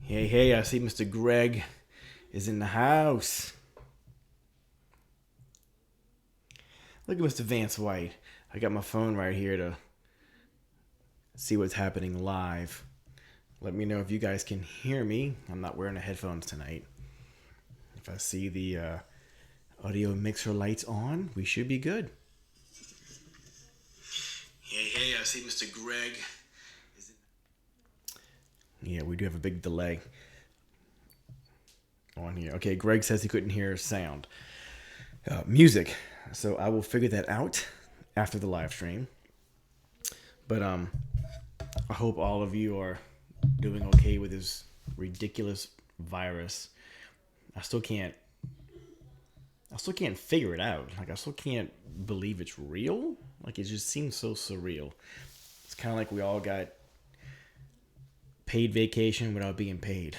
Hey, I see Mr. Greg is in the house. Look at Mr. Vance White. I got my phone right here to see what's happening live. Let me know if you guys can hear me. I'm not wearing the headphones tonight. If I see the audio mixer lights on, we should be good. Hey, I see Mr. Greg is in. Yeah, we do have a big delay on here. Okay, Greg says he couldn't hear sound. Music. So I will figure that out after the live stream. But I hope all of you are doing okay with this ridiculous virus. I still can't figure it out. Like I still can't believe it's real. Like it just seems so surreal. It's kind of like we all got paid vacation without being paid.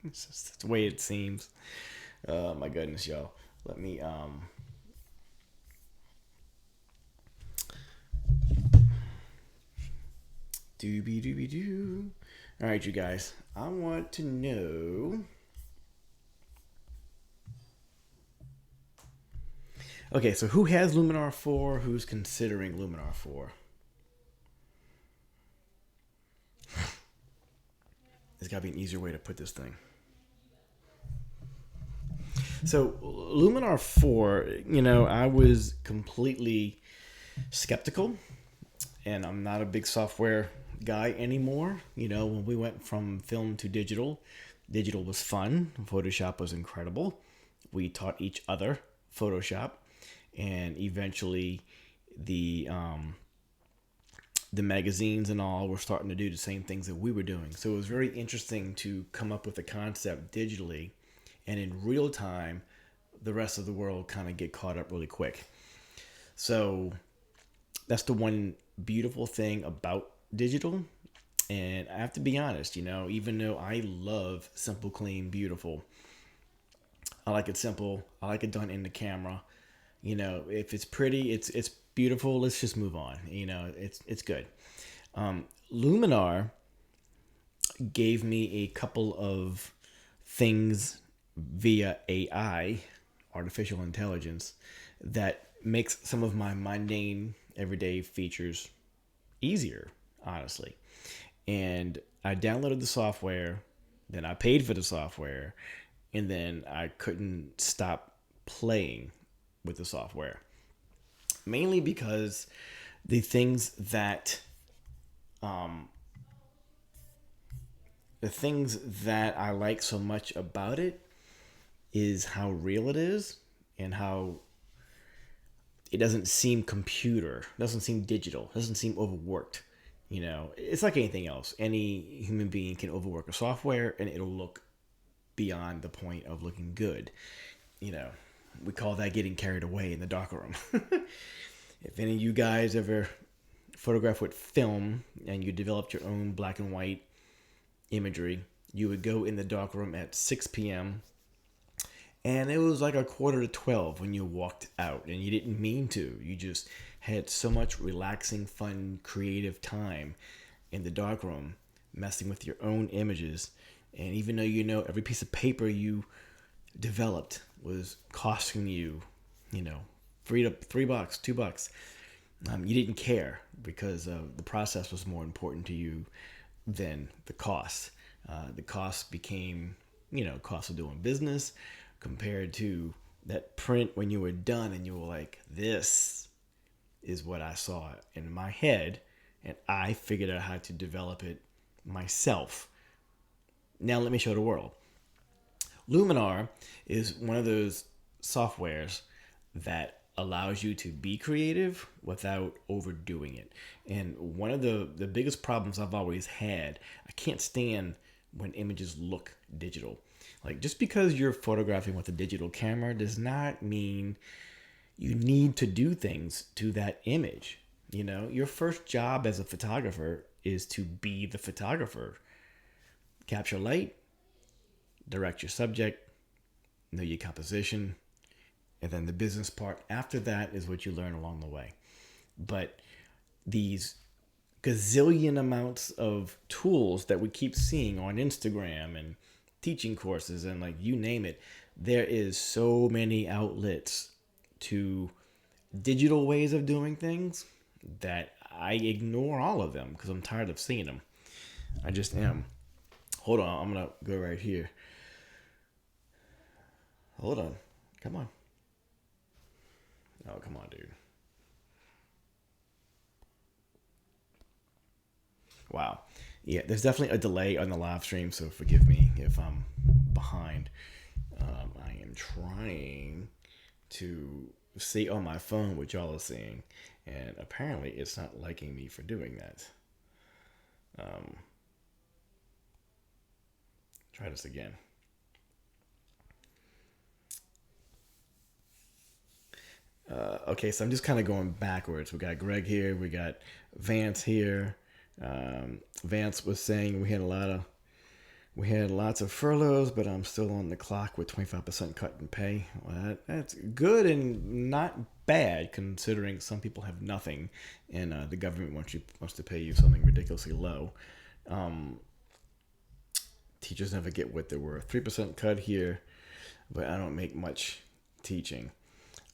It's just the way it seems. Oh my goodness, y'all. Let me doo. All right, you guys. I want to know. Okay, so who has Luminar 4? Who's considering Luminar 4? There's got to be an easier way to put this thing. So, Luminar 4, I was completely skeptical, and I'm not a big software guy anymore. When we went from film to digital was fun. Photoshop was incredible. We taught each other Photoshop, and eventually the magazines and all were starting to do the same things that we were doing. So it was very interesting to come up with a concept digitally, and in real time, the rest of the world kind of get caught up really quick. So that's the one beautiful thing about digital. And I have to be honest, even though I love simple, clean, beautiful, I like it simple. I like it done in the camera. If it's pretty, it's beautiful. Let's just move on. It's good. Luminar gave me a couple of things via AI, artificial intelligence, that makes some of my mundane everyday features easier, honestly. And I downloaded the software, then I paid for the software, and then I couldn't stop playing with the software. Mainly because the things that I like so much about it is how real it is and how it doesn't seem computer, doesn't seem digital, doesn't seem overworked. It's like anything else. Any human being can overwork a software and it'll look beyond the point of looking good. We call that getting carried away in the darkroom. If any of you guys ever photograph with film and you developed your own black and white imagery, you would go in the darkroom at 6 p.m. and it was like 11:45 when you walked out, and you didn't mean to. You just had so much relaxing, fun, creative time in the darkroom, messing with your own images. And even though every piece of paper you developed was costing you, $3, $2, you didn't care because the process was more important to you than the cost. The cost became, cost of doing business compared to that print when you were done and you were like, this is what I saw in my head, and I figured out how to develop it myself. Now let me show the world. Luminar is one of those softwares that allows you to be creative without overdoing it. And one of the biggest problems I've always had, I can't stand when images look digital. Like, just because you're photographing with a digital camera does not mean you need to do things to that image. Your first job as a photographer is to be the photographer. Capture light, direct your subject, know your composition, and then the business part after that is what you learn along the way. But these gazillion amounts of tools that we keep seeing on Instagram and teaching courses and like you name it. There is so many outlets to digital ways of doing things that I ignore all of them because I'm tired of seeing them. I just am. Hold on, I'm gonna go right here. Hold on. Come on. Oh, come on, dude. Wow. Yeah, there's definitely a delay on the live stream, so forgive me if I'm behind. I am trying to see on my phone what y'all are seeing, and apparently it's not liking me for doing that. Try this again. Okay, so I'm just kind of going backwards. We got Greg here. We got Vance here. Vance was saying we had lots of furloughs, but I'm still on the clock with 25% cut in pay. Well, that's good and not bad considering some people have nothing, and the government wants to pay you something ridiculously low. Teachers never get what they're worth. 3% cut here, but I don't make much teaching.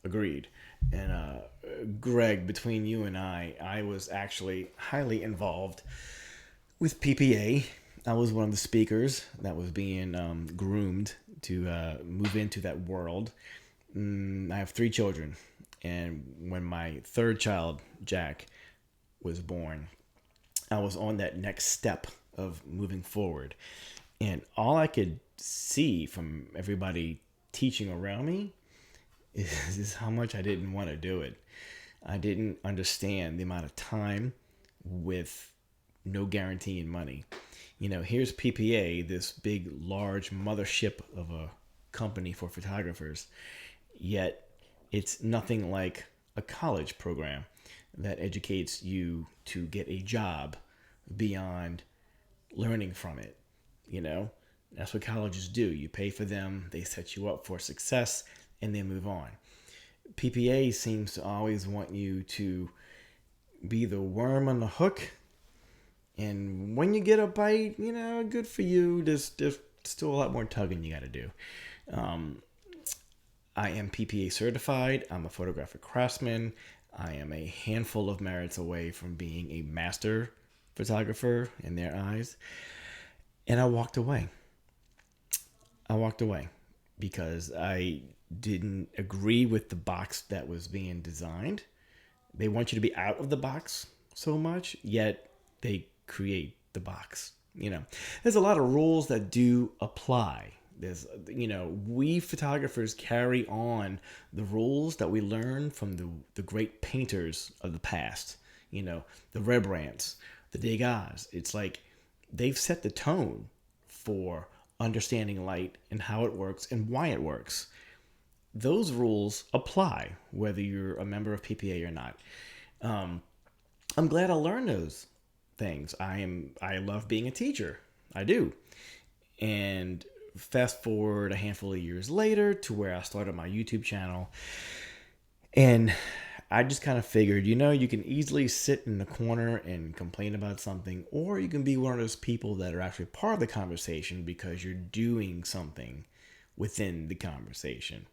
Agreed. And Greg, between you and I was actually highly involved with PPA. I was one of the speakers that was being groomed to move into that world. I have 3 children, and when my third child, Jack, was born, I was on that next step of moving forward. And all I could see from everybody teaching around me is how much I didn't want to do it. I didn't understand the amount of time with no guarantee in money. You know, here's PPA, this big, large mothership of a company for photographers, yet it's nothing like a college program that educates you to get a job beyond learning from it. You know, that's what colleges do. You pay for them, they set you up for success, and then move on. PPA seems to always want you to be the worm on the hook, and when you get a bite, you know, good for you. There's still a lot more tugging you got to do. I am PPA certified. I'm a photographic craftsman. I am a handful of merits away from being a master photographer in their eyes. And I walked away. Because I didn't agree with the box that was being designed. They want you to be out of the box so much, yet they create the box. You know, there's a lot of rules that do apply. There's, you know, we photographers carry on the rules that we learned from the great painters of the past. You know, the Rembrandts, the Degas. It's like they've set the tone for understanding light and how it works and why it works. Those rules apply whether you're a member of PPA or not. I'm glad I learned those things. I love being a teacher. I do. And fast forward a handful of years later to where I started my YouTube channel, and I just kind of figured, you know, you can easily sit in the corner and complain about something, or you can be one of those people that are actually part of the conversation because you're doing something within the conversation.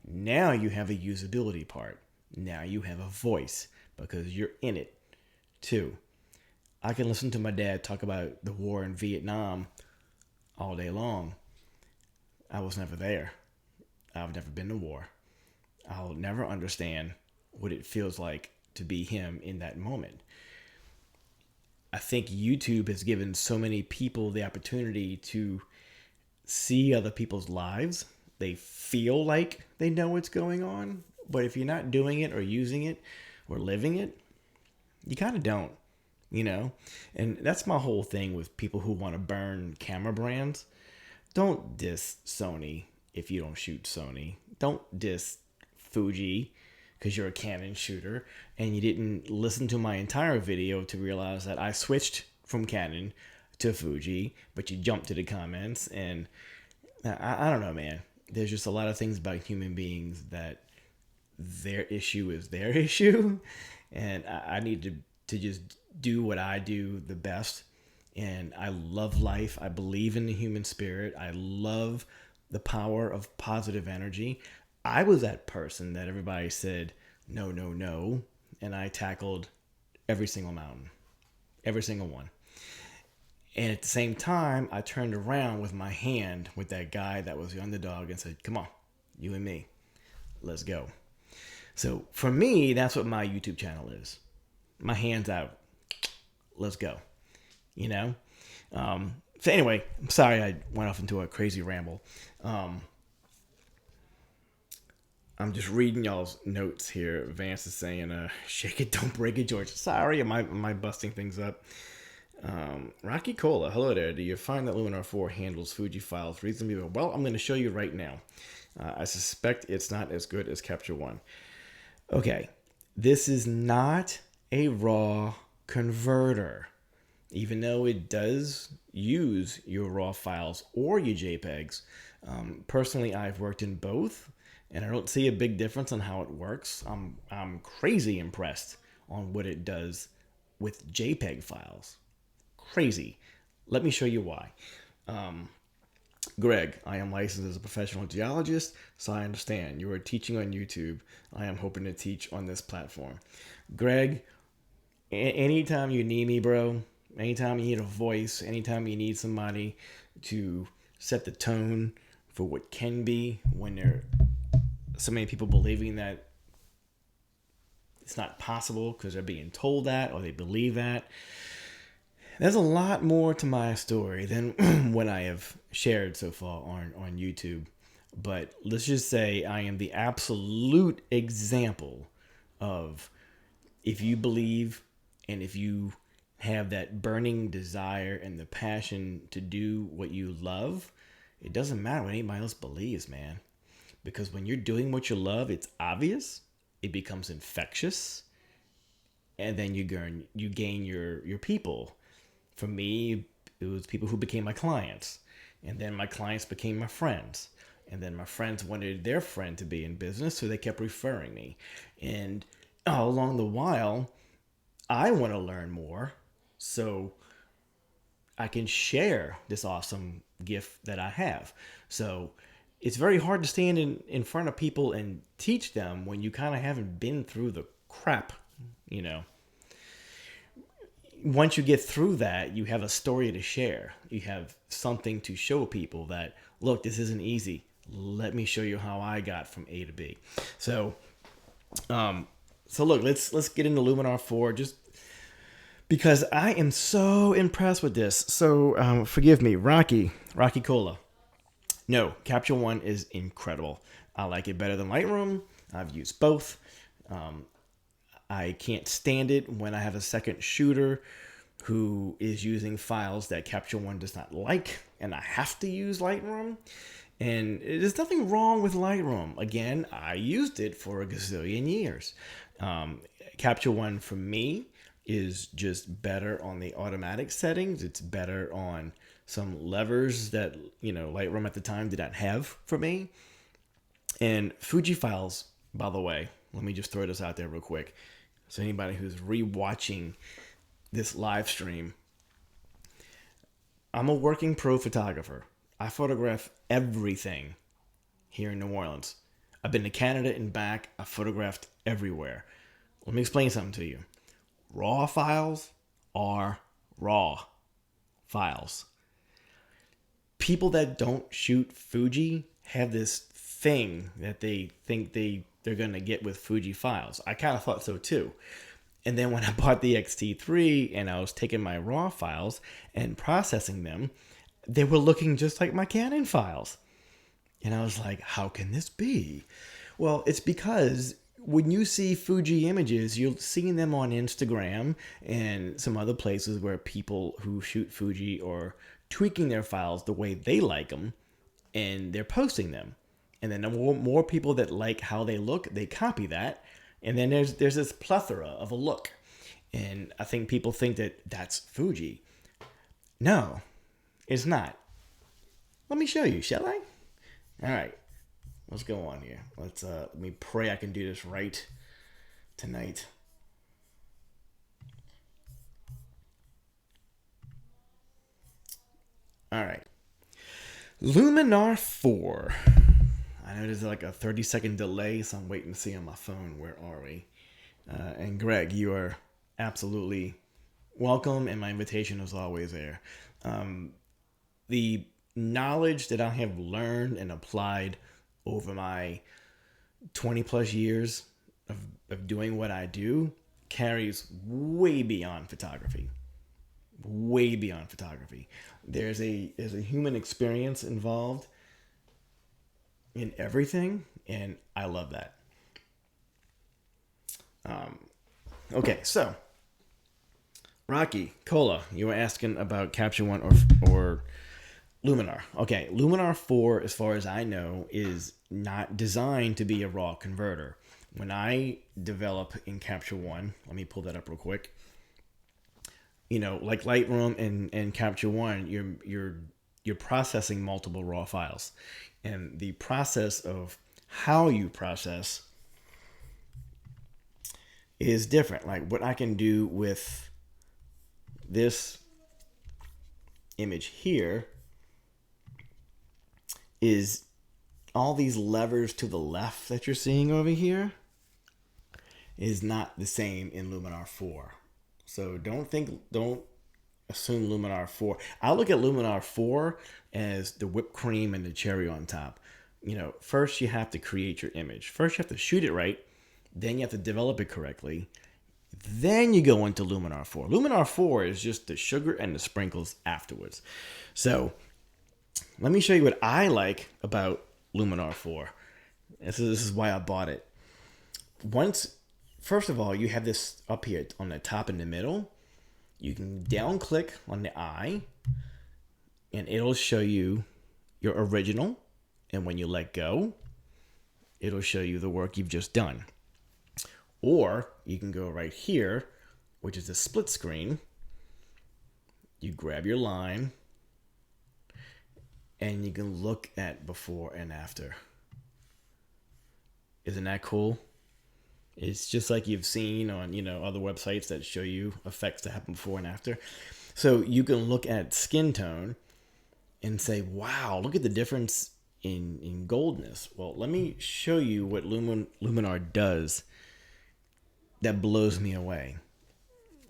Now you have a usability part. Now you have a voice because you're in it too. I can listen to my dad talk about the war in Vietnam all day long. I was never there. I've never been to war. I'll never understand what it feels like to be him in that moment. I think YouTube has given so many people the opportunity to see other people's lives. They feel like they know what's going on, but if you're not doing it or using it or living it, you kind of don't, you know? And that's my whole thing with people who want to burn camera brands. Don't diss Sony if you don't shoot Sony. Don't diss Fuji because you're a Canon shooter and you didn't listen to my entire video to realize that I switched from Canon to Fuji, but you jumped to the comments. And I don't know, man. There's just a lot of things about human beings that their issue is their issue, and I need to just do what I do the best. And I love life. I believe in the human spirit. I love the power of positive energy. I was that person that everybody said, no, no, no. And I tackled every single mountain, every single one. And at the same time, I turned around with my hand with that guy that was the underdog and said, come on, you and me, let's go. So for me, that's what my YouTube channel is. My hands out. Let's go. You know? So anyway, I'm sorry I went off into a crazy ramble. I'm just reading y'all's notes here. Vance is saying, shake it, don't break it, George. Sorry, am I busting things up? Rocky Cola, hello there. Do you find that Luminar 4 handles Fuji files reasonably well? Well, I'm going to show you right now. I suspect it's not as good as Capture One. Okay, this is not a RAW converter. Even though it does use your RAW files or your JPEGs. Personally, I've worked in both, and I don't see a big difference on how it works. I'm crazy impressed on what it does with JPEG files. Crazy. Let me show you why. Greg, I am licensed as a professional geologist, so I understand. You are teaching on YouTube. I am hoping to teach on this platform. Greg, anytime you need me, bro, anytime you need a voice, anytime you need somebody to set the tone for what can be when there are so many people believing that it's not possible because they're being told that or they believe that. There's a lot more to my story than what I have shared so far on YouTube. But let's just say I am the absolute example of if you believe and if you have that burning desire and the passion to do what you love, it doesn't matter what anybody else believes, man. Because when you're doing what you love, it's obvious, it becomes infectious, and then you gain your people. For me, it was people who became my clients. And then my clients became my friends. And then my friends wanted their friend to be in business, so they kept referring me. And all along the while, I want to learn more so I can share this awesome gift that I have. So it's very hard to stand in front of people and teach them when you kind of haven't been through the crap, you know. Once you get through that, you have a story to share. You have something to show people that, look, this isn't easy. Let me show you how I got from A to B. So look, let's get into Luminar 4 just because I am so impressed with this. So forgive me, Rocky Cola. No, Capture One is incredible. I like it better than Lightroom. I've used both. I can't stand it when I have a second shooter who is using files that Capture One does not like, and I have to use Lightroom. And there's nothing wrong with Lightroom. Again, I used it for a gazillion years. Capture One for me is just better on the automatic settings. It's better on some levers that, you know, Lightroom at the time did not have for me. And Fuji files, by the way, let me just throw this out there real quick. So anybody who's re-watching this live stream, I'm a working pro photographer. I photograph everything here in New Orleans. I've been to Canada and back. I photographed everywhere. Let me explain something to you. RAW files are RAW files. People that don't shoot Fuji have this thing that they think they're going to get with Fuji files. I kind of thought so too. And then when I bought the X-T3 and I was taking my RAW files and processing them, they were looking just like my Canon files. And I was like, how can this be? Well, it's because when you see Fuji images, you're seeing them on Instagram and some other places where people who shoot Fuji are tweaking their files the way they like them, and they're posting them. And then the more people that like how they look, they copy that. And then there's this plethora of a look. And I think people think that that's Fuji. No, it's not. Let me show you, shall I? All right. Let's go on here. Let me pray I can do this right tonight. All right. Luminar 4. I know there's like a 30-second delay, so I'm waiting to see on my phone. Where are we? And Greg, you are absolutely welcome, and my invitation is always there. The knowledge that I have learned and applied over my 20 plus years of doing what I do carries way beyond photography. Way beyond photography. There's a human experience involved in everything, and I love that. Okay, so Rocky Cola, you were asking about Capture One or Luminar. Okay, Luminar 4, as far as I know, is not designed to be a raw converter. When I develop in Capture One, let me pull that up real quick. You know, like Lightroom and Capture One, you're processing multiple raw files, and the process of how you process is different. Like what I can do with this image here is all these levers to the left that you're seeing over here is not the same in Luminar 4. So don't assume Luminar 4. I look at Luminar 4 as the whipped cream and the cherry on top. You know, first you have to create your image. First you have to shoot it right. Then you have to develop it correctly. Then you go into Luminar 4. Luminar 4 is just the sugar and the sprinkles afterwards. So let me show you what I like about Luminar 4. This is why I bought it. First of all, you have this up here on the top in the middle. You can down click on the eye and it'll show you your original. And when you let go, it'll show you the work you've just done. Or you can go right here, which is a split screen. You grab your line and you can look at before and after. Isn't that cool? It's just like you've seen on, other websites that show you effects that happen before and after. So you can look at skin tone and say, wow, look at the difference in goldness. Well, let me show you what Luminar does that blows me away.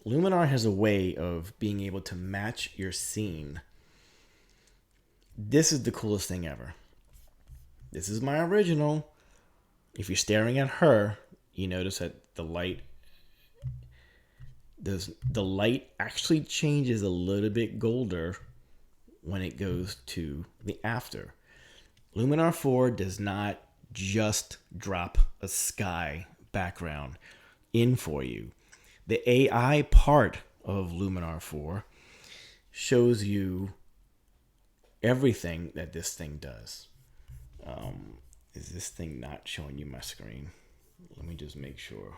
Luminar has a way of being able to match your scene. This is the coolest thing ever. This is my original. If you're staring at her, you notice that the light actually changes a little bit golder when it goes to the after. Luminar 4 does not just drop a sky background in for you. The AI part of Luminar 4 shows you everything that this thing does. Is this thing not showing you my screen? Let me just make sure.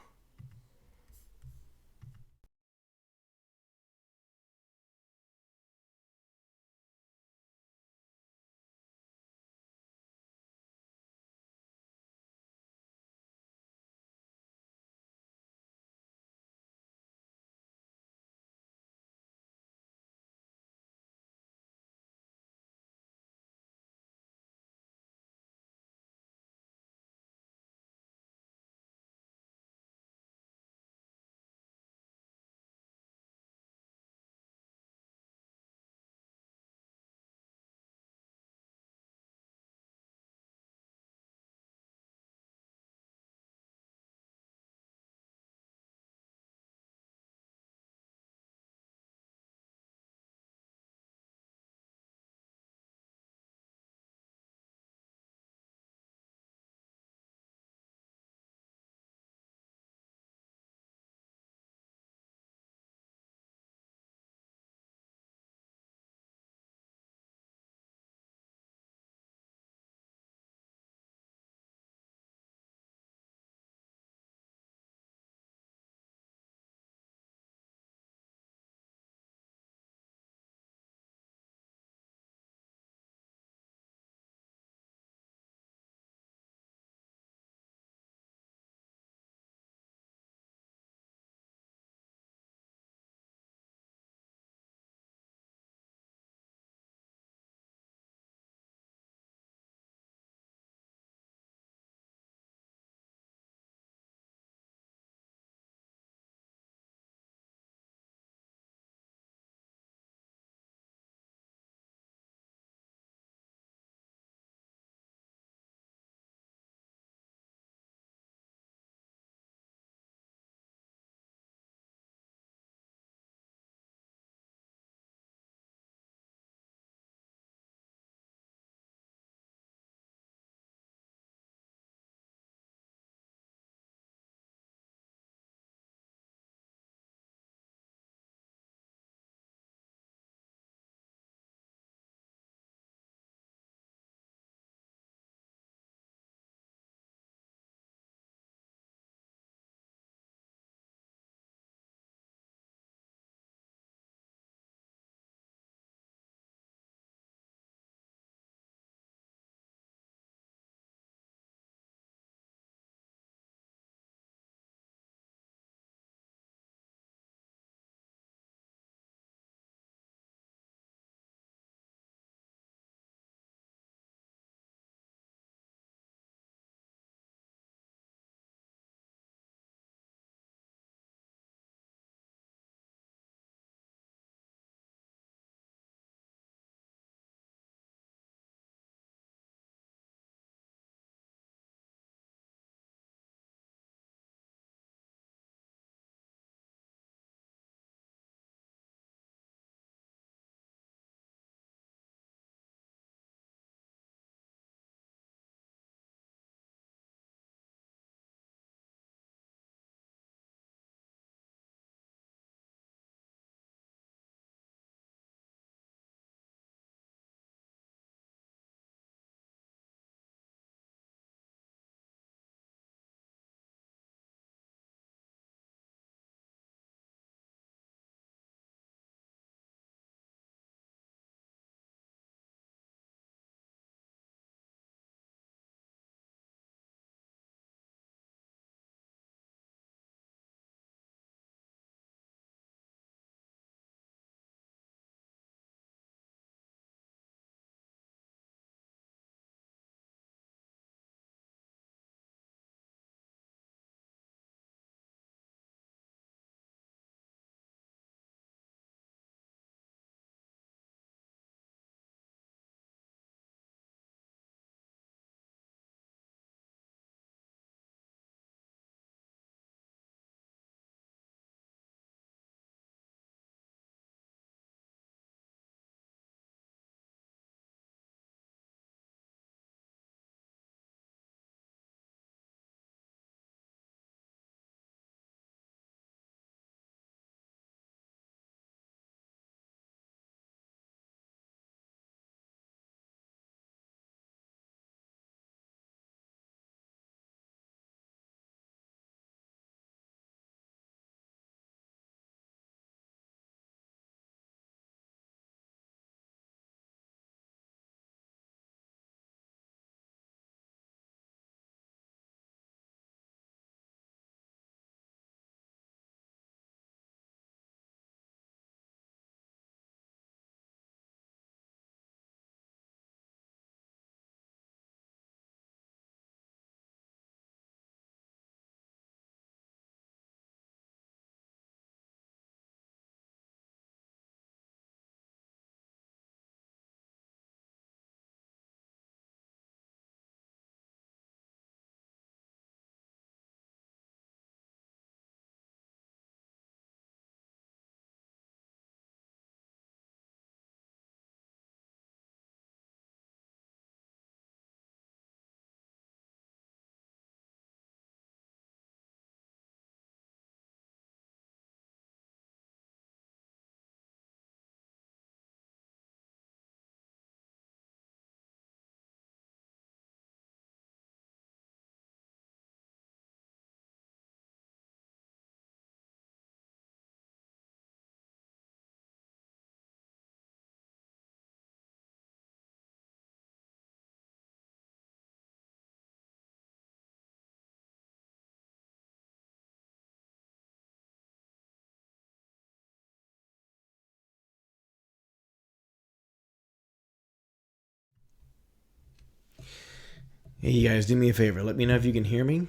Hey, you guys, do me a favor. Let me know if you can hear me.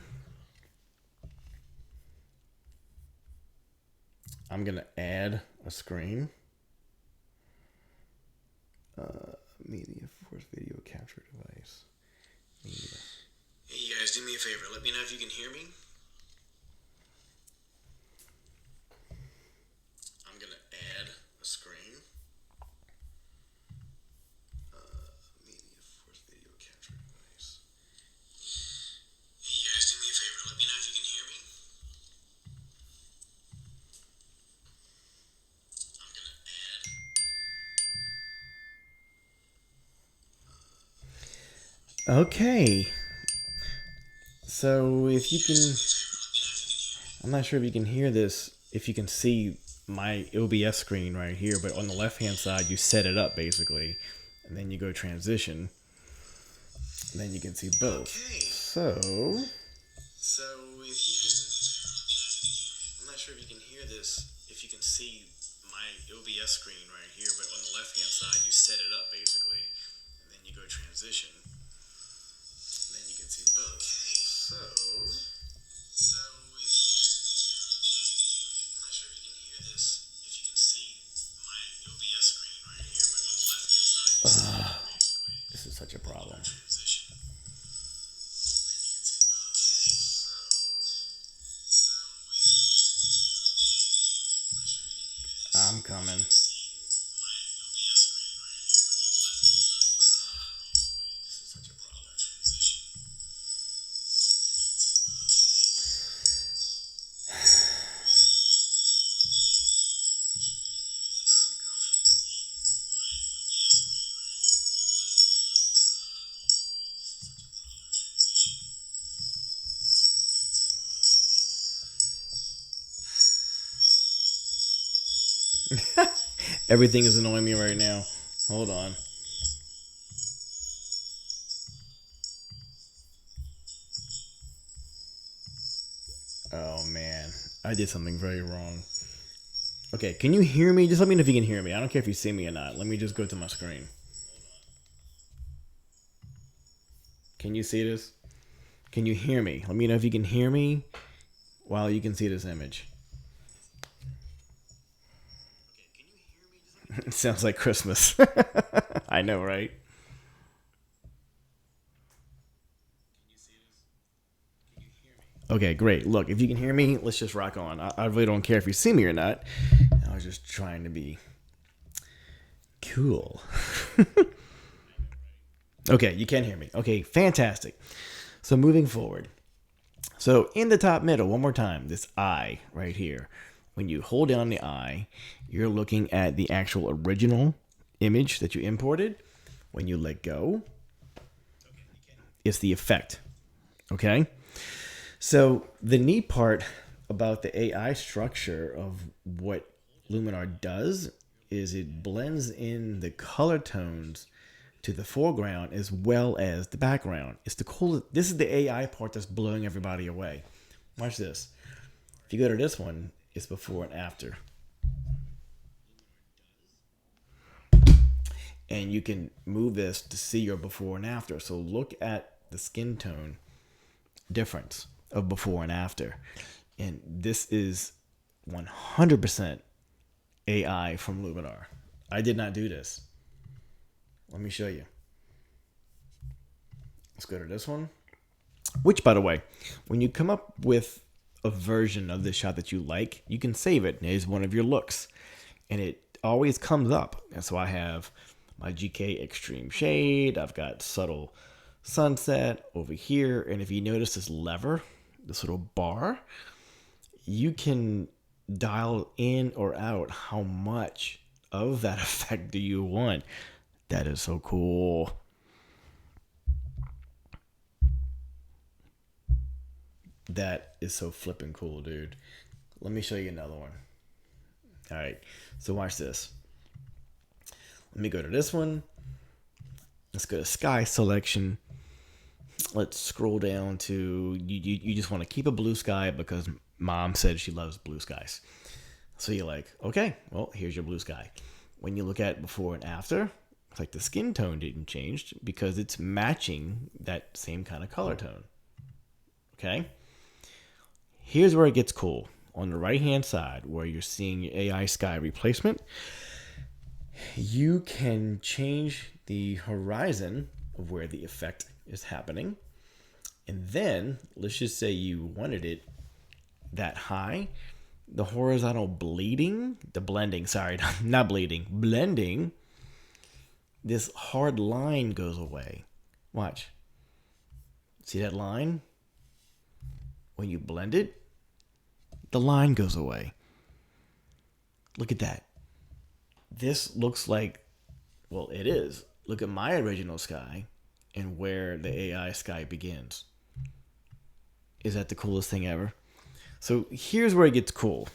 I'm going to add a screen. Media force video capture device. Media. Hey, you guys, do me a favor. Let me know if you can hear me. I'm going to add a screen. Media force video capture device. Hey, you guys, do me a favor. Let me know if you can hear me. I'm going to add. Okay. So if you can, I'm not sure if you can hear this, if you can see my OBS screen right here, but on the left hand side you set it up basically, and then you go transition, and then you can see both. Okay. So if you can, I'm not sure if you can hear this, if you can see my OBS screen right here, but on the left hand side you set it up basically, and then you go transition, and then you can see both. So if I'm not sure if you can hear this, if you can see my OBS screen right here, but on the left hand side you set it up basically. This is such a problem. Transition. I'm coming. This is such a problem. Everything is annoying me right now. Hold on. Oh man, I did something very wrong. Okay, can you hear me? Just let me know if you can hear me. I don't care if you see me or not. Let me just go to my screen. Can you see this? Can you hear me? Let me know if you can hear me while you can see this image. It sounds like Christmas. I know, right? Okay, great. Look, if you can hear me, let's just rock on. I really don't care if you see me or not. I was just trying to be cool. Okay, you can hear me. Okay, fantastic. So moving forward. So in the top middle, one more time, this eye right here. When you hold down the eye, you're looking at the actual original image that you imported. When you let go, it's the effect. Okay? So the neat part about the AI structure of what Luminar does is it blends in the color tones to the foreground as well as the background. It's the coolest. This is the AI part that's blowing everybody away. Watch this. If you go to this one, it's before and after. And you can move this to see your before and after. So look at the skin tone difference of before and after. And this is 100% AI from Luminar. I did not do this. Let me show you. Let's go to this one. Which, by the way, when you come up with a version of this shot that you like, you can save it as one of your looks. And it always comes up. And so I have my GK Extreme Shade. I've got Subtle Sunset over here. And if you notice this lever, this little bar, you can dial in or out how much of that effect do you want. That is so cool. That is so flipping cool, dude. Let me show you another one. All right, so watch this. Let me go to this one. Let's go to sky selection. Let's scroll down to, you just want to keep a blue sky because mom said she loves blue skies. So you're like, okay, well, here's your blue sky. When you look at before and after, It's like the skin tone didn't change because it's matching that same kind of color tone. Okay? Here's where it gets cool. On the right-hand side, where you're seeing your AI sky replacement, you can change the horizon of where the effect is happening. And then, let's just say you wanted it that high. The horizontal blending, not bleeding, blending, this hard line goes away. Watch. See that line? When you blend it, the line goes away. Look at that. This looks like, well, it is. Look at my original sky and where the AI sky begins. Is that the coolest thing ever? So here's where it gets cool.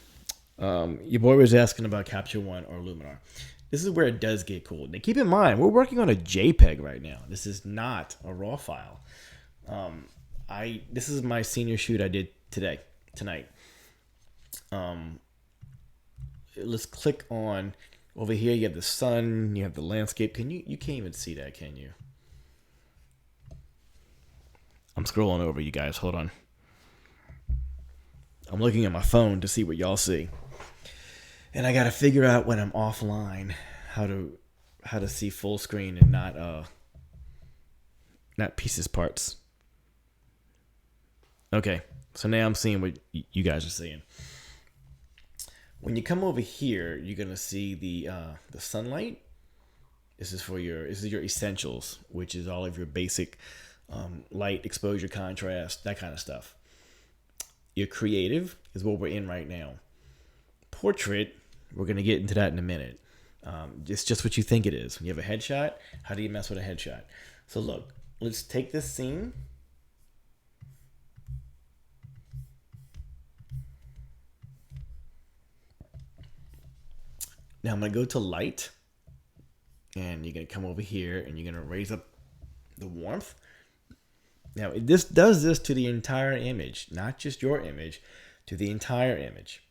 Your boy was asking about Capture One or Luminar. This is where it does get cool. Now keep in mind, we're working on a JPEG right now. This is not a RAW file. This is my senior shoot I did tonight. Let's click on over here. You have the sun. You have the landscape. You can't even see that, can you? I'm scrolling over, you guys. Hold on. I'm looking at my phone to see what y'all see. And I got to figure out when I'm offline how to see full screen and not pieces parts. Okay, so now I'm seeing what you guys are seeing. When you come over here, you're gonna see the sunlight. This is your essentials, which is all of your basic light, exposure, contrast, that kind of stuff. Your creative is what we're in right now. Portrait, we're gonna get into that in a minute. It's just what you think it is. When you have a headshot, how do you mess with a headshot? So look, let's take this scene. Now I'm going to go to light, and you're going to come over here, and you're going to raise up the warmth. Now this does this to the entire image, not just your image, to the entire image.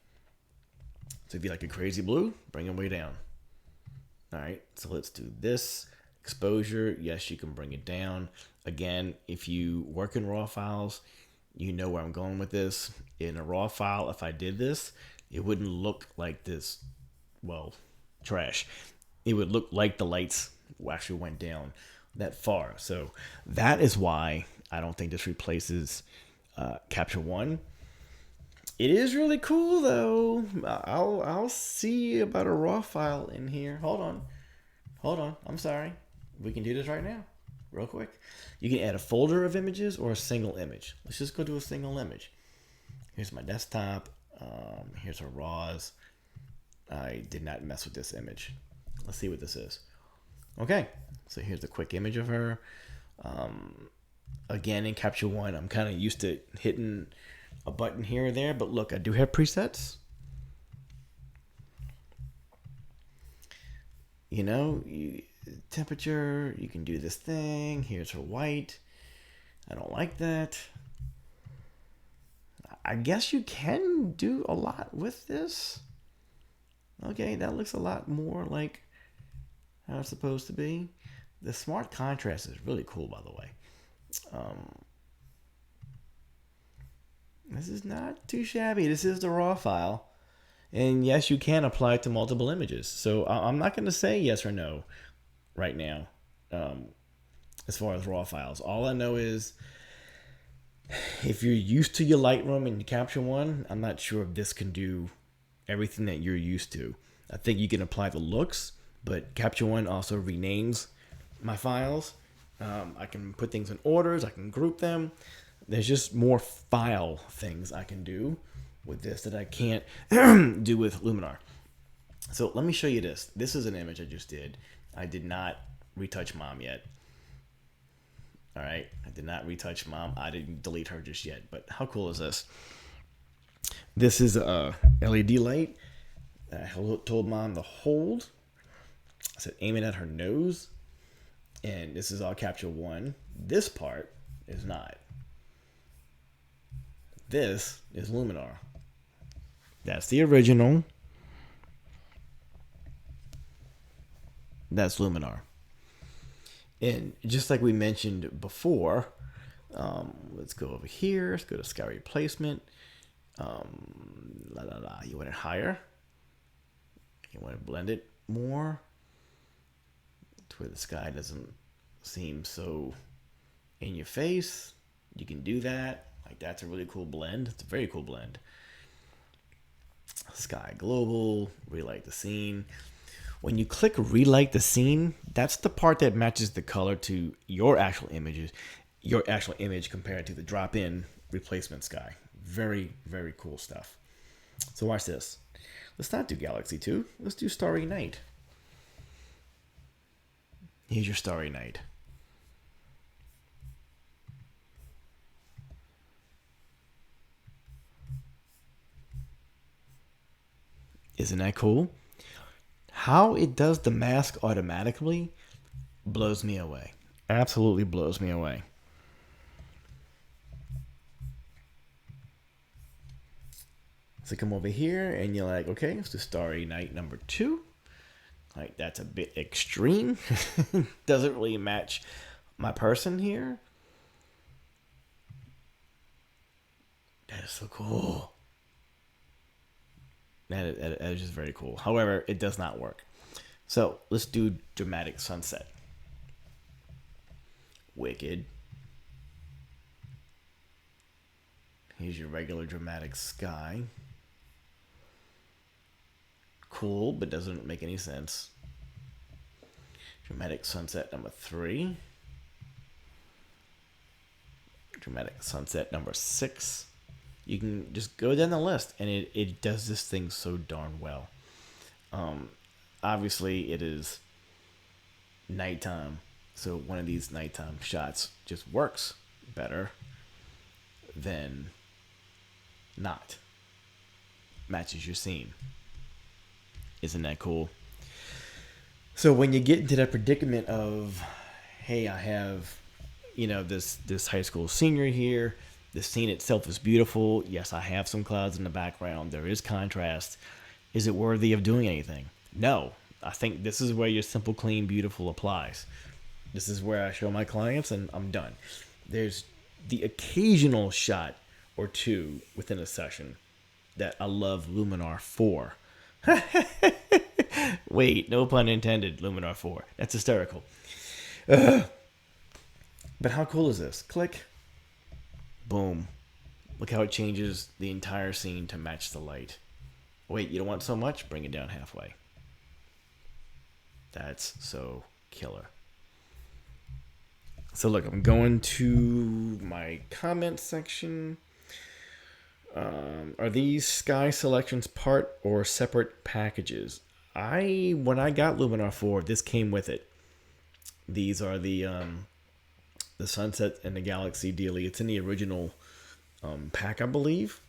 So if you like a crazy blue, bring it way down. All right, so let's do this. Exposure, yes, you can bring it down. Again, if you work in RAW files, you know where I'm going with this. In a RAW file, if I did this, it wouldn't look like this. Well, trash. It would look like the lights actually went down that far. So that is why I don't think this replaces Capture One. It is really cool though. I'll see about a RAW file in here. Hold on. I'm sorry. We can do this right now, real quick. You can add a folder of images or a single image. Let's just go to a single image. Here's my desktop. Here's her RAWs. I did not mess with this image. Let's see what this is. Okay, so here's a quick image of her. Again, in Capture One, I'm kind of used to hitting a button here or there, but look, I do have presets. Temperature, you can do this thing. Here's her white. I don't like that. I guess you can do a lot with this. Okay, that looks a lot more like how it's supposed to be. The smart contrast is really cool, by the way. This is not too shabby. This is the RAW file. And yes, you can apply it to multiple images. So I'm not going to say yes or no right now as far as RAW files. All I know is if you're used to your Lightroom and Capture One, I'm not sure if this can do everything that you're used to. I think you can apply the looks, but Capture One also renames my files. I can put things in orders. I can group them. There's just more file things I can do with this that I can't do with Luminar. So let me show you this. This is an image I just did. I did not retouch mom yet. All right, I did not retouch mom. I didn't delete her just yet, but how cool is this? This is a LED light. I told mom to hold. I said aim it at her nose. And this is all Capture One. This part is not. This is Luminar. That's the original. That's Luminar. And just like we mentioned before, let's go over here. Let's go to sky replacement. You want it higher. You want to blend it more to where the sky doesn't seem so in your face. You can do that. Like, that's a really cool blend. It's a very cool blend. Sky global, relight the scene. When you click relight the scene, that's the part that matches the color to your actual image compared to the drop-in replacement sky. Very, very cool stuff. So watch this. Let's not do Galaxy 2. Let's do Starry Night. Here's your Starry Night. Isn't that cool? How it does the mask automatically blows me away. Absolutely blows me away. So come over here and you're like, okay, let's do Starry Night number 2. Like, that's a bit extreme. Doesn't really match my person here. That is so cool. That is just very cool. However, it does not work. So let's do dramatic sunset. Wicked. Here's your regular dramatic sky. Cool, but doesn't make any sense. Dramatic sunset number 3. Dramatic sunset number 6. You can just go down the list, and it does this thing so darn well. Obviously, it is nighttime, so one of these nighttime shots just works better than not. Matches your scene. Isn't that cool? So when you get into that predicament of, hey, I have, this high school senior here. The scene itself is beautiful. Yes, I have some clouds in the background. There is contrast. Is it worthy of doing anything? No. I think this is where your simple, clean, beautiful applies. This is where I show my clients and I'm done. There's the occasional shot or two within a session that I love Luminar for. Wait, no pun intended, Luminar 4. That's hysterical. But how cool is this? Click. Boom. Look how it changes the entire scene to match the light. Wait, you don't want so much? Bring it down halfway. That's so killer. So look, I'm going to my comment section. Are these sky selections part or separate packages? When I got Luminar 4, this came with it. These are the sunset and the galaxy dealie. It's in the original pack, I believe.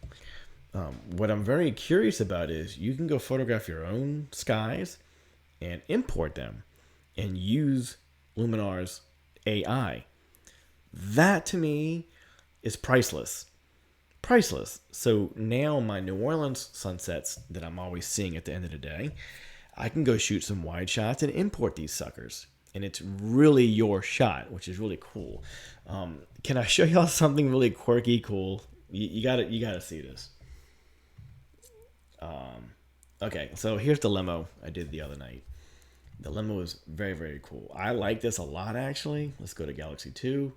What I'm very curious about is you can go photograph your own skies and import them and use Luminar's AI. That to me is priceless. Priceless. So now my New Orleans sunsets that I'm always seeing at the end of the day, I can go shoot some wide shots and import these suckers. And it's really your shot, which is really cool. Can I show y'all something really quirky, cool? You gotta see this. Okay, so here's the limo I did the other night. The limo is very, very cool. I like this a lot, actually. Let's go to Galaxy 2.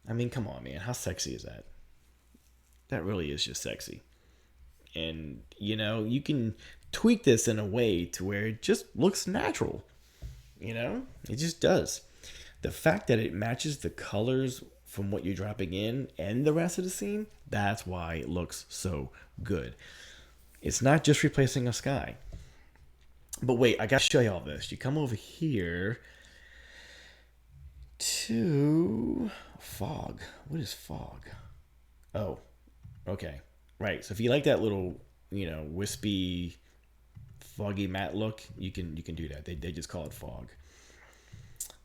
I mean, come on, man. How sexy is that? That really is just sexy. And, you can tweak this in a way to where it just looks natural. It just does. The fact that it matches the colors from what you're dropping in and the rest of the scene, that's why it looks so good. It's not just replacing a sky. But wait, I gotta show you all this. You come over here to fog. What is fog? Oh, okay. Right. So if you like that little, wispy, foggy matte look, you can do that. They just call it fog.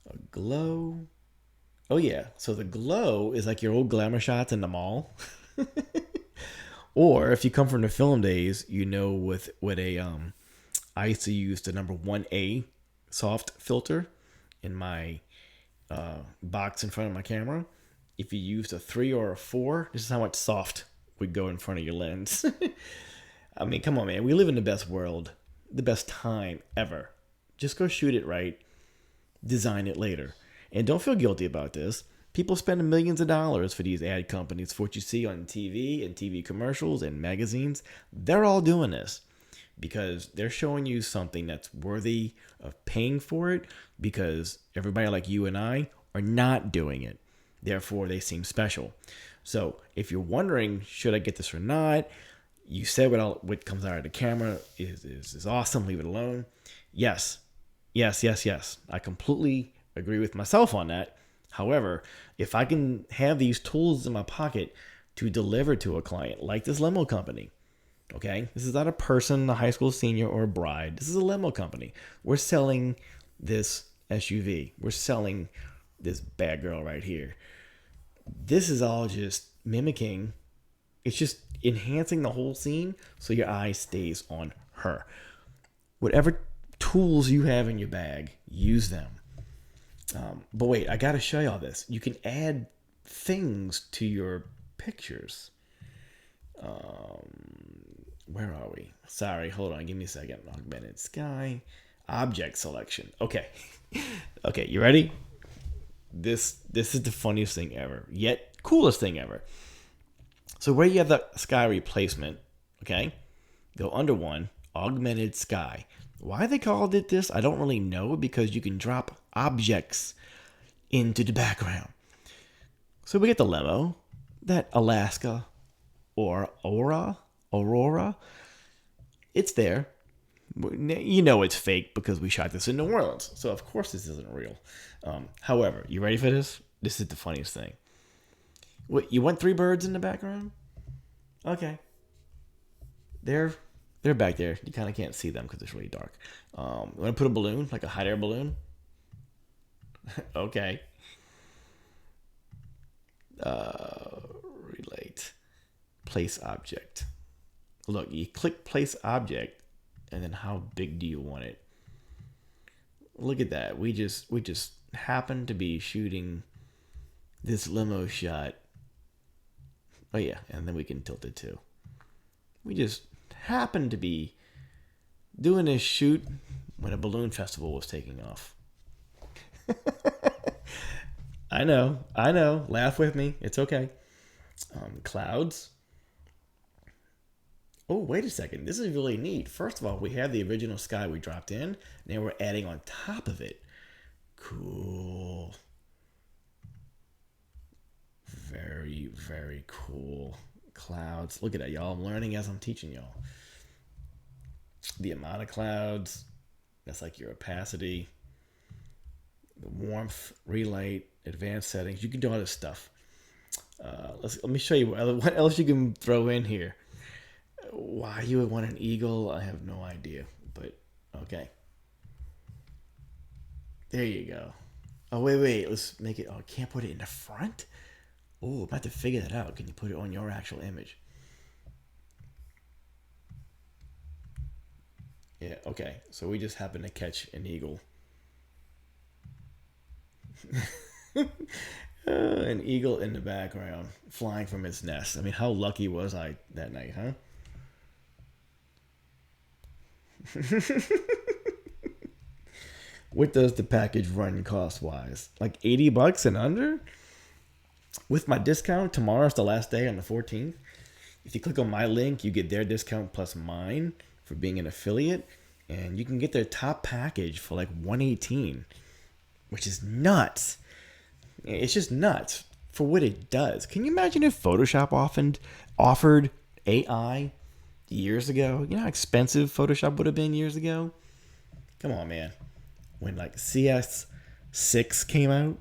A glow. Oh yeah. So the glow is like your old glamour shots in the mall. Or if you come from the film days, with a I used to use the number 1A soft filter. in my box in front of my camera, if you used a 3 or a 4, this is how much soft would go in front of your lens. I mean, come on, man. We live in the best world, the best time ever. Just go shoot it right, design it later. And don't feel guilty about this. People spend millions of dollars for these ad companies, for what you see on TV and TV commercials and magazines. They're all doing this because they're showing you something that's worthy of paying for it, because everybody like you and I are not doing it. Therefore, they seem special. So if you're wondering, should I get this or not? You said what comes out of the camera is awesome. Leave it alone. Yes. I completely agree with myself on that. However, if I can have these tools in my pocket to deliver to a client, like this limo company, okay? This is not a person, a high school senior, or a bride. This is a limo company. We're selling this SUV. We're selling this bad girl right here. This is all just mimicking. It's just enhancing the whole scene so your eye stays on her. Whatever tools you have in your bag, use them. But wait, I gotta show y'all this. You can add things to your pictures. Where are we? Sorry, hold on. Give me a second. Augmented sky. Object selection. Okay. Okay, you ready? This is the funniest thing ever. Yet coolest thing ever. So where you have the sky replacement, okay? Go under one, augmented sky. Why they called it this, I don't really know, because you can drop objects into the background. So we get the limo, that Alaska or Aurora. It's there. You know it's fake because we shot this in New Orleans. So of course this isn't real. However, you ready for this? This is the funniest thing. What, you want 3 birds in the background? Okay. They're back there. You kind of can't see them because it's really dark. You want to put a balloon, like a hot air balloon? Okay. Relate. Place object. Look, you click place object, and then how big do you want it? Look at that. We just happen to be shooting this limo shot. Oh yeah, and then we can tilt it too. We just happened to be doing this shoot when a balloon festival was taking off. I know. Laugh with me. It's okay. Clouds. Oh, wait a second. This is really neat. First of all, we have the original sky we dropped in. Now we're adding on top of it. Cool. Very, very cool. Clouds. Look at that, y'all. I'm learning as I'm teaching y'all. The amount of clouds. That's like your opacity. The warmth, relight, advanced settings. You can do all this stuff. Let me show you what else you can throw in here. Why you would want an eagle, I have no idea. But, okay. There you go. Oh, wait. Let's make it... Oh, I can't put it in the front? Oh, I'm about to figure that out. Can you put it on your actual image? Yeah, okay. So we just happened to catch an eagle. An eagle in the background, flying from its nest. I mean, how lucky was I that night, huh? What does the package run cost-wise? Like $80 and under? With my discount, tomorrow's the last day on the 14th. If you click on my link, you get their discount plus mine for being an affiliate. And you can get their top package for like $118, which is nuts. It's just nuts for what it does. Can you imagine if Photoshop offered AI years ago? You know how expensive Photoshop would have been years ago? Come on, man. When like CS6 came out,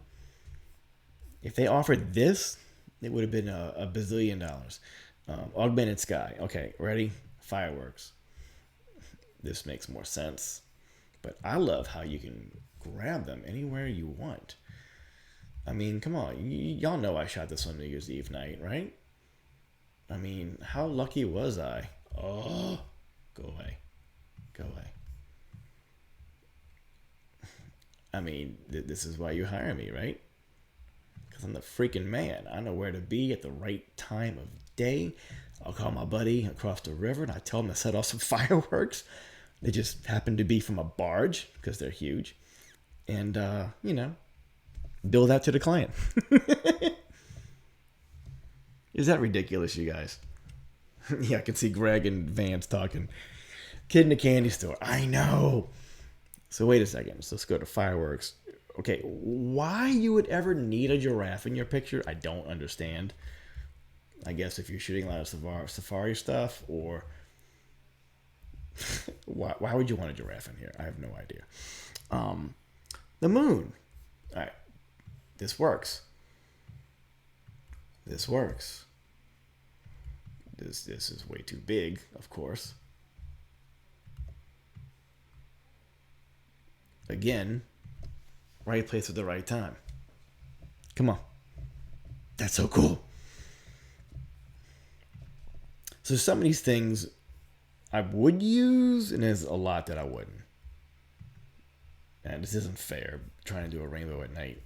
if they offered this, it would have been a bazillion dollars. Augmented sky. Okay, ready? Fireworks. This makes more sense. But I love how you can grab them anywhere you want. I mean, come on. Y'all know I shot this on New Year's Eve night, right? I mean, how lucky was I? Oh, go away. I mean, this is why you hire me, right? Because I'm the freaking man. I know where to be at the right time of day. I'll call my buddy across the river and I tell him to set off some fireworks. They just happen to be from a barge because they're huge. And, bill that to the client. Is that ridiculous, you guys? Yeah, I can see Greg and Vance talking. Kid in a candy store. I know. So wait a second. So let's go to fireworks. Okay, why you would ever need a giraffe in your picture, I don't understand. I guess if you're shooting a lot of safari stuff, or why would you want a giraffe in here? I have no idea. The moon. All right, this works. This works. This is way too big, of course. Again, right place at the right time. Come on. That's so cool. So some of these things I would use, and there's a lot that I wouldn't. And this isn't fair, trying to do a rainbow at night.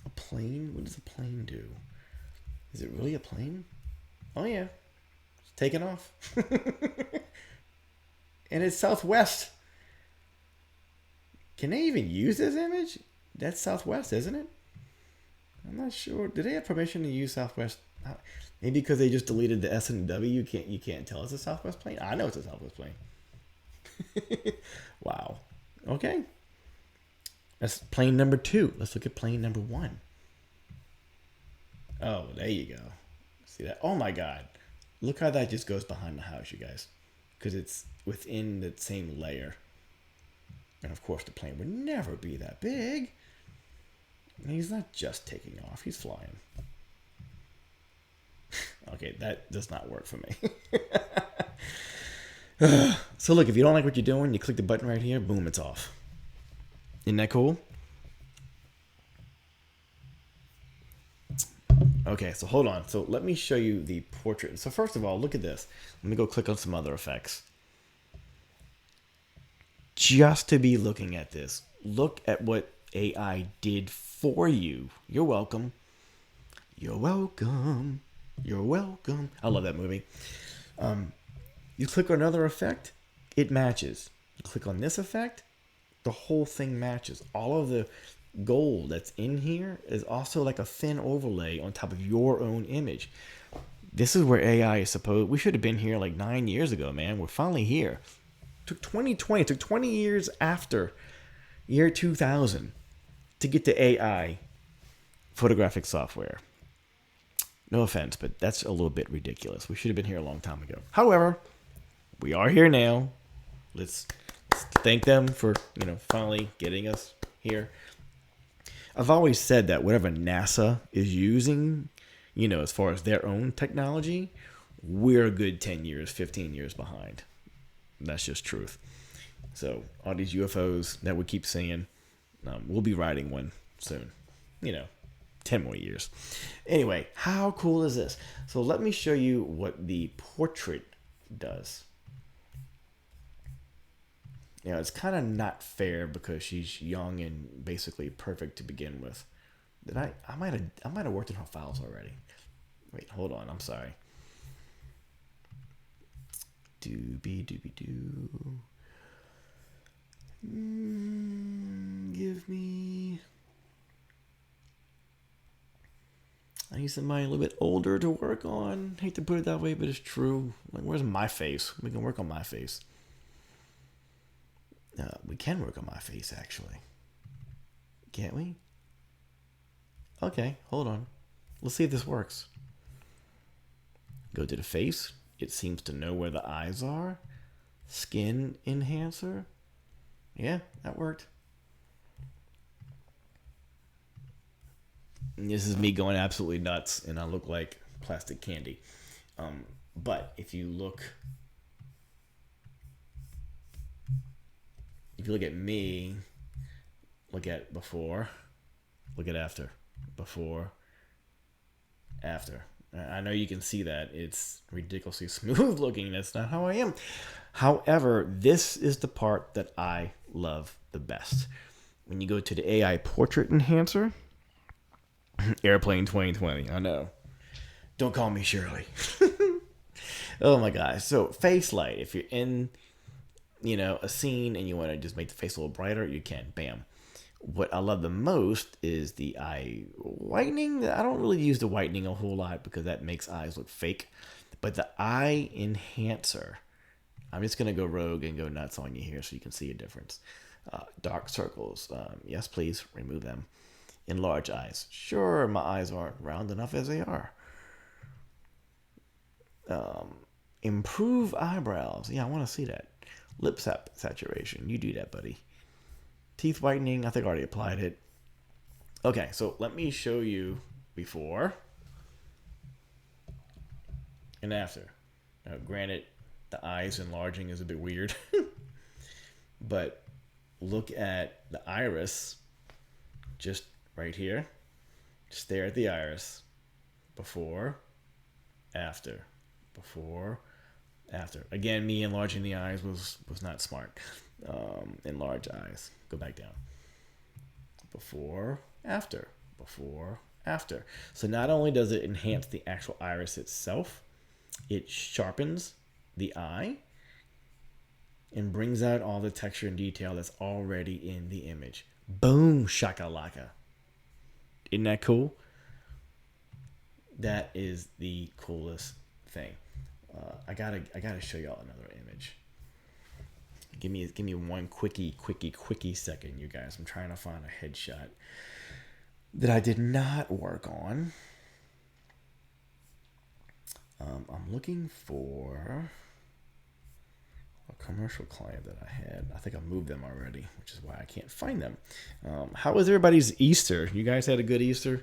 A plane? What does a plane do? Is it really a plane? Oh yeah. It's taking off. And it's southwest. Can they even use this image? That's southwest, isn't it? I'm not sure. Do they have permission to use southwest? Maybe because they just deleted the S and W, you can't tell it's a southwest plane. I know it's a southwest plane. Wow. Okay. That's plane number 2. Let's look at plane number 1. Oh, there you go. See that? Oh my God. Look how that just goes behind the house, you guys. Because it's within the same layer. And of course the plane would never be that big. And he's not just taking off, he's flying. Okay, that does not work for me. So look, if you don't like what you're doing, you click the button right here, boom, it's off. Isn't that cool? Okay, so hold on. So let me show you the portrait. So first of all, look at this. Let me go click on some other effects. Just to be looking at this, look at what AI did for you. You're welcome. You're welcome. You're welcome. I love that movie. You click on another effect, it matches. You click on this effect, the whole thing matches. All of the gold that's in here is also like a thin overlay on top of your own image. This is where AI is supposed. We should have been here like 9 years ago, man. We're finally here. It took 2020. It took 20 years after year 2000 to get to AI photographic software. No offense, but that's a little bit ridiculous. We should have been here a long time ago. However, we are here now. Let's thank them for, finally getting us here. I've always said that whatever NASA is using, as far as their own technology, we're a good 10 years, 15 years behind. That's just truth. So all these UFOs that we keep seeing, we'll be riding one soon. 10 more years. Anyway, how cool is this? So let me show you what the portrait does. It's kind of not fair because she's young and basically perfect to begin with. I might have worked in her files already. Wait, hold on. I'm sorry. Doobie-doobie-doo. Give me... I need somebody a little bit older to work on. Hate to put it that way, but it's true. Like, where's my face? We can work on my face. We can work on my face, actually. Can't we? Okay, hold on. Let's see if this works. Go to the face. It seems to know where the eyes are. Skin enhancer. Yeah, that worked. And this is me going absolutely nuts, and I look like plastic candy. But if you look at me, look at before, look at after, before, after. I know you can see that it's ridiculously smooth looking. That's not how I am. However, this is the part that I love the best. when you go to the AI portrait enhancer, Airplane 2020, I know. Don't call me Shirley. Oh my gosh. So face light, if you're in, a scene and you want to just make the face a little brighter, you can. Bam. What I love the most is the eye whitening. I don't really use the whitening a whole lot because that makes eyes look fake. But the eye enhancer, I'm just going to go rogue and go nuts on you here so you can see a difference. Dark circles, yes please, remove them. Enlarge eyes. Sure, my eyes aren't round enough as they are. Improve eyebrows. Yeah, I want to see that. Lip saturation. You do that, buddy. Teeth whitening. I think I already applied it. Okay, so let me show you before and after. Now, granted, the eyes enlarging is a bit weird. But look at the iris just right here. Stare at the iris. Before, after. Before, after. Again, me enlarging the eyes was not smart. Enlarge eyes. Go back down. Before, after. Before, after. So not only does it enhance the actual iris itself, it sharpens the eye and brings out all the texture and detail that's already in the image. Boom, shakalaka. Isn't that cool? That is the coolest thing. I gotta show y'all another image. Give me one quickie second, you guys. I'm trying to find a headshot that I did not work on. I'm looking for a commercial client that I had. I think I moved them already, which is why I can't find them. How was everybody's Easter? You guys had a good Easter?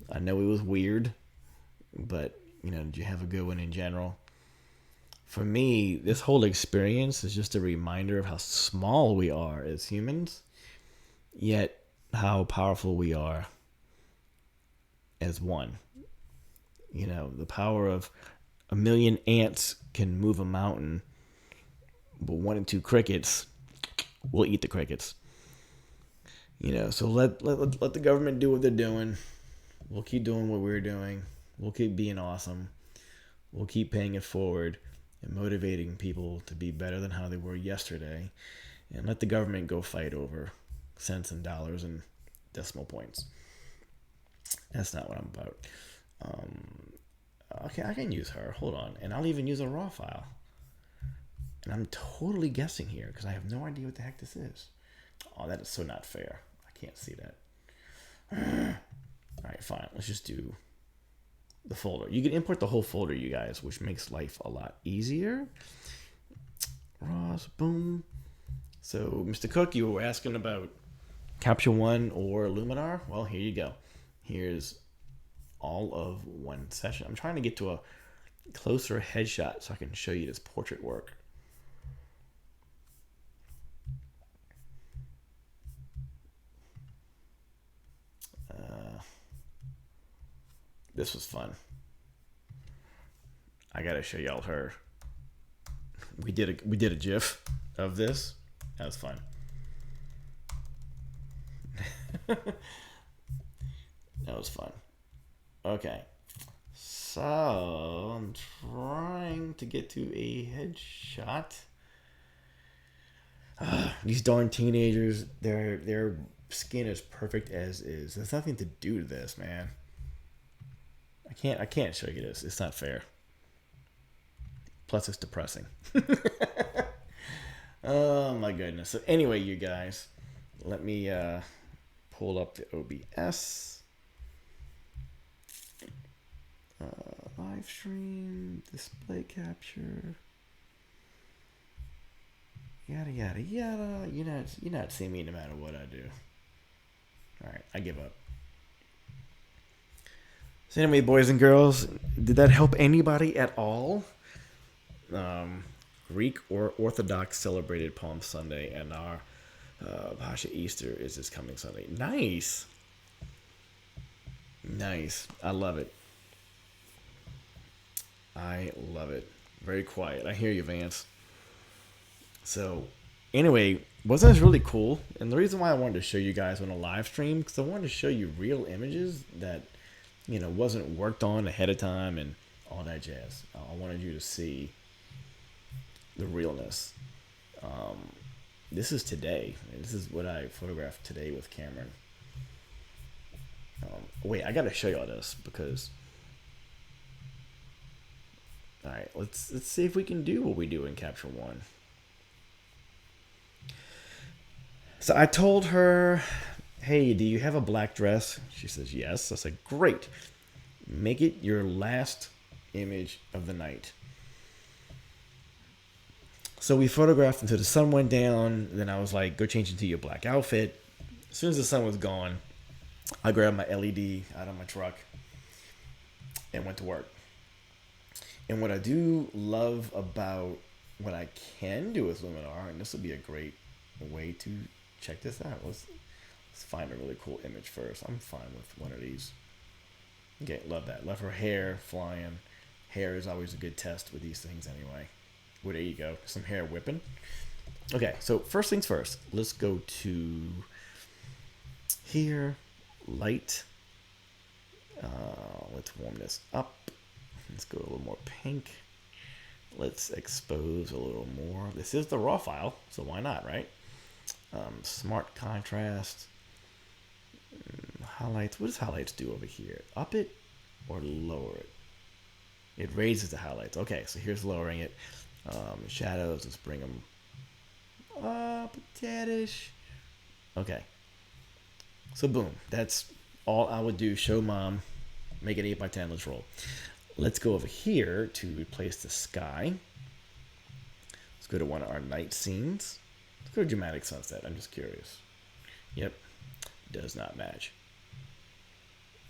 I know it was weird, but did you have a good one in general? For me, this whole experience is just a reminder of how small we are as humans, yet how powerful we are as one. The power of 1 million ants can move a mountain, but 1 and 2 crickets will eat the crickets. So let the government do what they're doing. We'll keep doing what we're doing. We'll keep being awesome. We'll keep paying it forward and motivating people to be better than how they were yesterday. And let the government go fight over cents and dollars and decimal points. That's not what I'm about. Okay, I can use her. Hold on. And I'll even use a raw file. And I'm totally guessing here because I have no idea what the heck this is. Oh, that is so not fair. I can't see that. All right, fine. Let's just do the folder. You can import the whole folder, you guys, which makes life a lot easier. Ross, boom. So, Mr. Cook, you were asking about Capture One or Luminar. Well, here you go. Here's all of one session. I'm trying to get to a closer headshot so I can show you this portrait work. This was fun. I gotta show y'all her. We did a GIF of this. That was fun. That was fun. Okay. So I'm trying to get to a headshot. These darn teenagers, their skin is perfect as is. There's nothing to do to this, man. I can't show you this. It's not fair. Plus, it's depressing. Oh my goodness. So anyway, you guys, let me pull up the OBS. Live stream, display capture. Yada yada yada. You're not seeing me no matter what I do. All right, I give up. So anyway, boys and girls, did that help anybody at all? Greek or Orthodox celebrated Palm Sunday, and our Pascha Easter is this coming Sunday. Nice. I love it. Very quiet. I hear you, Vance. So Anyway, wasn't this really cool? And the reason why I wanted to show you guys on a live stream, because I wanted to show you real images that, wasn't worked on ahead of time and all that jazz. I wanted you to see the realness. This is today. This is what I photographed today with Cameron. Wait, I gotta show y'all this because. All right, let's see if we can do what we do in Capture One. So I told her, "Hey, do you have a black dress?" She says, "Yes." I said, "Great. Make it your last image of the night." So we photographed until the sun went down. Then I was like, "Go change into your black outfit." As soon as the sun was gone, I grabbed my LED out of my truck and went to work. And what I do love about what I can do with Luminar, and this will be a great way to check this out. Let's find a really cool image first. I'm fine with one of these. Okay, love that. Love her hair flying. Hair is always a good test with these things anyway. Well, there you go. Some hair whipping. Okay, so first things first. Let's go to here. Light. Let's warm this up. Let's go a little more pink. Let's expose a little more. This is the raw file, so why not, right? Smart contrast. Highlights. What does highlights do over here? Up it or lower it? It raises the highlights. Okay, so here's lowering it. Shadows, let's bring them up a tadish. Okay. So boom, that's all I would do. Show mom, make it 8x10, let's roll. Let's go over here to replace the sky. Let's go to one of our night scenes. Let's go to dramatic sunset. I'm just curious. Yep, does not match.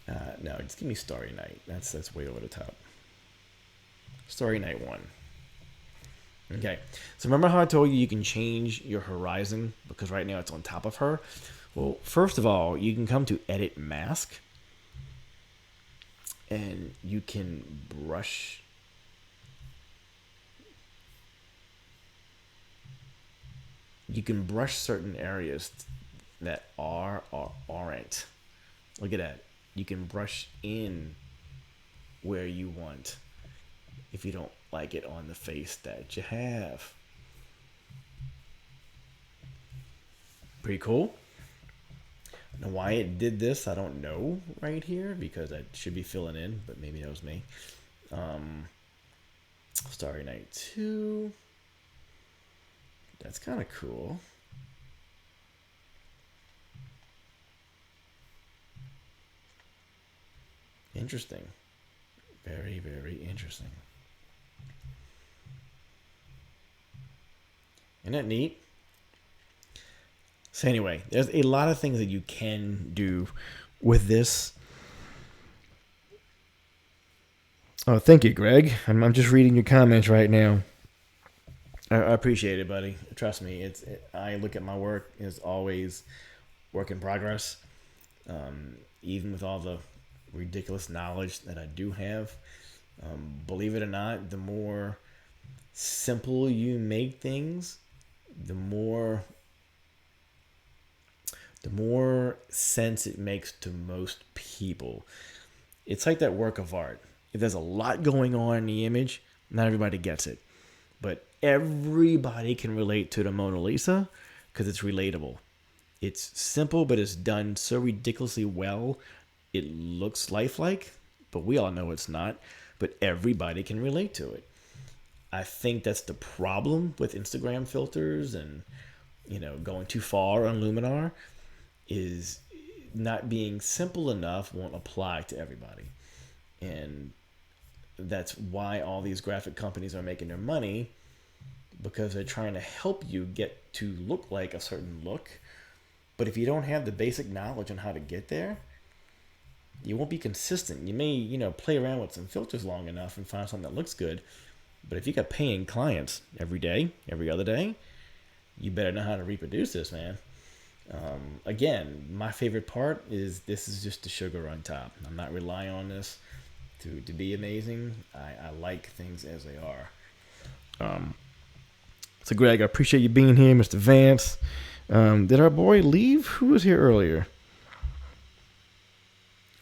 No, just give me Starry Night. That's way over the top. Starry Night 1. Okay, so remember how I told you can change your horizon because right now it's on top of her? Well, first of all, you can come to Edit Mask and you can brush. You can brush certain areas that are or aren't. Look at that. You can brush in where you want if you don't like it on the face that you have. Pretty cool. Now why it did this, I don't know right here because I should be filling in, but maybe that was me. Starry Night 2. That's kind of cool. Interesting. Very, very interesting. Isn't that neat? So anyway, there's a lot of things that you can do with this. Oh, thank you, Greg. I'm just reading your comments right now. I appreciate it, buddy. Trust me. I look at my work as always work in progress. Even with all the ridiculous knowledge that I do have, believe it or not, the more simple you make things, the more sense it makes to most people. It's like that work of art. If there's a lot going on in the image, not everybody gets it. But everybody can relate to the Mona Lisa because it's relatable. It's simple, but it's done so ridiculously well. It looks lifelike, but we all know it's not. But everybody can relate to it. I think that's the problem with Instagram filters and, going too far on Luminar is not being simple enough won't apply to everybody. And that's why all these graphic companies are making their money, because they're trying to help you get to look like a certain look. But if you don't have the basic knowledge on how to get there, you won't be consistent. You may, play around with some filters long enough and find something that looks good. But if you got paying clients every day, every other day, you better know how to reproduce this, man. Again, my favorite part is this is just the sugar on top. I'm not relying on this to be amazing. I like things as they are. So, Greg, I appreciate you being here, Mr. Vance. Did our boy leave? Who was here earlier?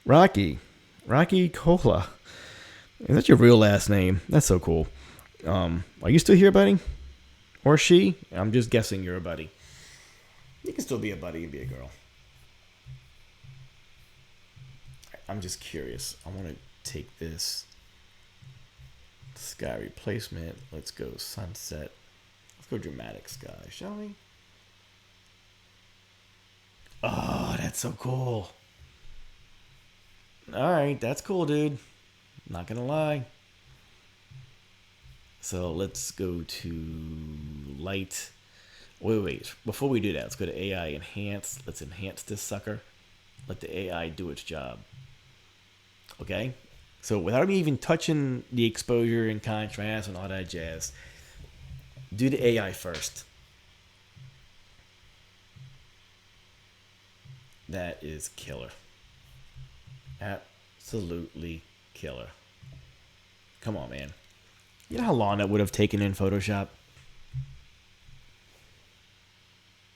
Rocky Cola. Is that your real last name? That's so cool. Are you still here, buddy? Or she? I'm just guessing you're a buddy. You can still be a buddy and be a girl. I'm just curious. I want to take this sky replacement. Let's go sunset. Let's go dramatic sky, shall we? Oh, that's so cool. Alright, that's cool, dude. Not gonna lie. So let's go to light. Wait. Before we do that, let's go to AI enhance. Let's enhance this sucker. Let the AI do its job. Okay? So without me even touching the exposure and contrast and all that jazz, do the AI first. That is killer. Absolutely killer. Come on, man. You know how long that would have taken in Photoshop?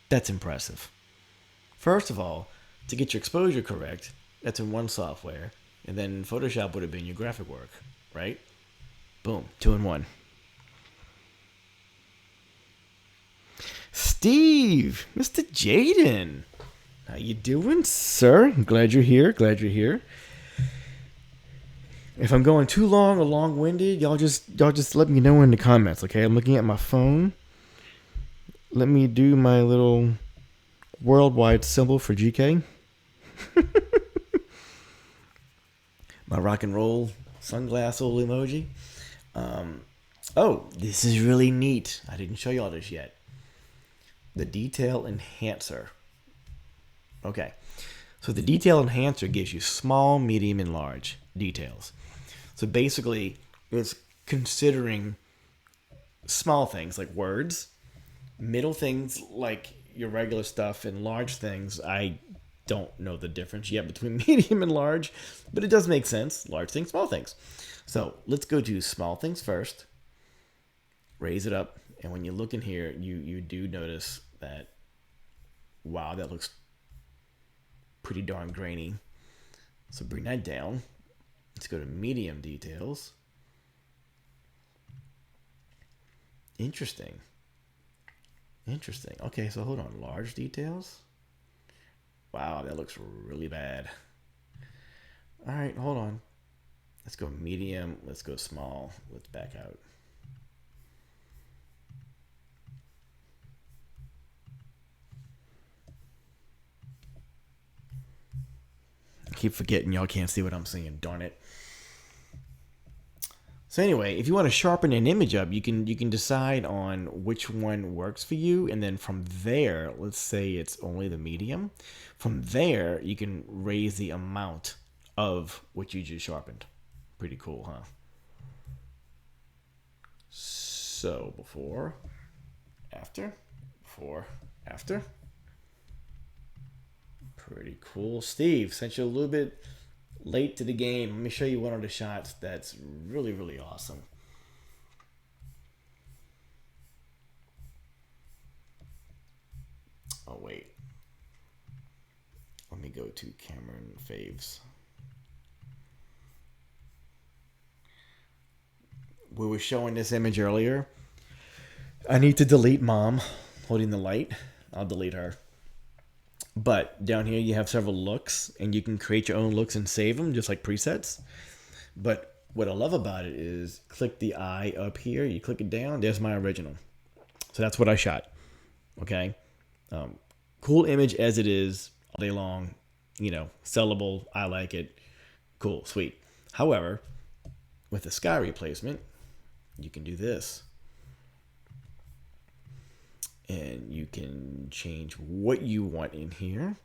That's impressive. First of all, to get your exposure correct, that's in one software. And then Photoshop would have been your graphic work, right? Boom, 2 in 1. Steve, Mr. Jaden. How you doing, sir? I'm glad you're here. If I'm going too long or long-winded, y'all just let me know in the comments, okay? I'm looking at my phone. Let me do my little worldwide symbol for GK. My rock and roll sunglass little emoji. Oh, this is really neat. I didn't show y'all this yet. The detail enhancer. Okay. So the detail enhancer gives you small, medium, and large details. So basically, it's considering small things like words, middle things like your regular stuff, and large things. I don't know the difference yet between medium and large, but it does make sense. Large things, small things. So let's go to small things first. Raise it up, and when you look in here, you do notice that, wow, that looks pretty darn grainy. So bring that down. Let's go to medium details. Interesting. Okay, so hold on. Large details. Wow, that looks really bad. All right, hold on. Let's go medium. Let's go small. Let's back out. I keep forgetting y'all can't see what I'm seeing. Darn it. So anyway, if you want to sharpen an image up, you can decide on which one works for you, and then from there, let's say it's only the medium. From there, you can raise the amount of what you just sharpened. Pretty cool, huh? So before, after. Pretty cool. Steve, since you're a little bit late to the game, let me show you one of the shots that's really, really awesome. Oh, wait. Let me go to Cameron Faves. We were showing this image earlier. I need to delete mom holding the light. I'll delete her. But down here you have several looks, and you can create your own looks and save them just like presets. But what I love about it is click the eye up here. You click it down. There's my original. So that's what I shot. Okay. Cool image as it is all day long. You know, sellable. I like it. Cool. Sweet. However, with the sky replacement, you can do this. And you can change what you want in here.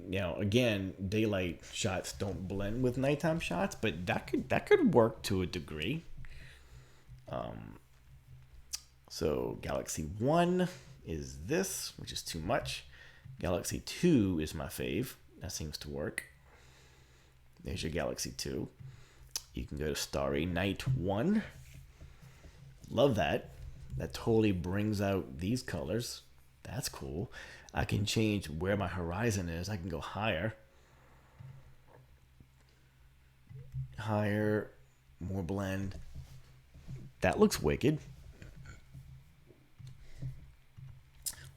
Now, again, daylight shots don't blend with nighttime shots, but that could work to a degree. So Galaxy 1 is this, which is too much. Galaxy 2 is my fave. That seems to work. There's your Galaxy 2. You can go to Starry Night 1. Love that. That totally brings out these colors. That's cool. I can change where my horizon is. I can go higher. Higher, more blend. That looks wicked.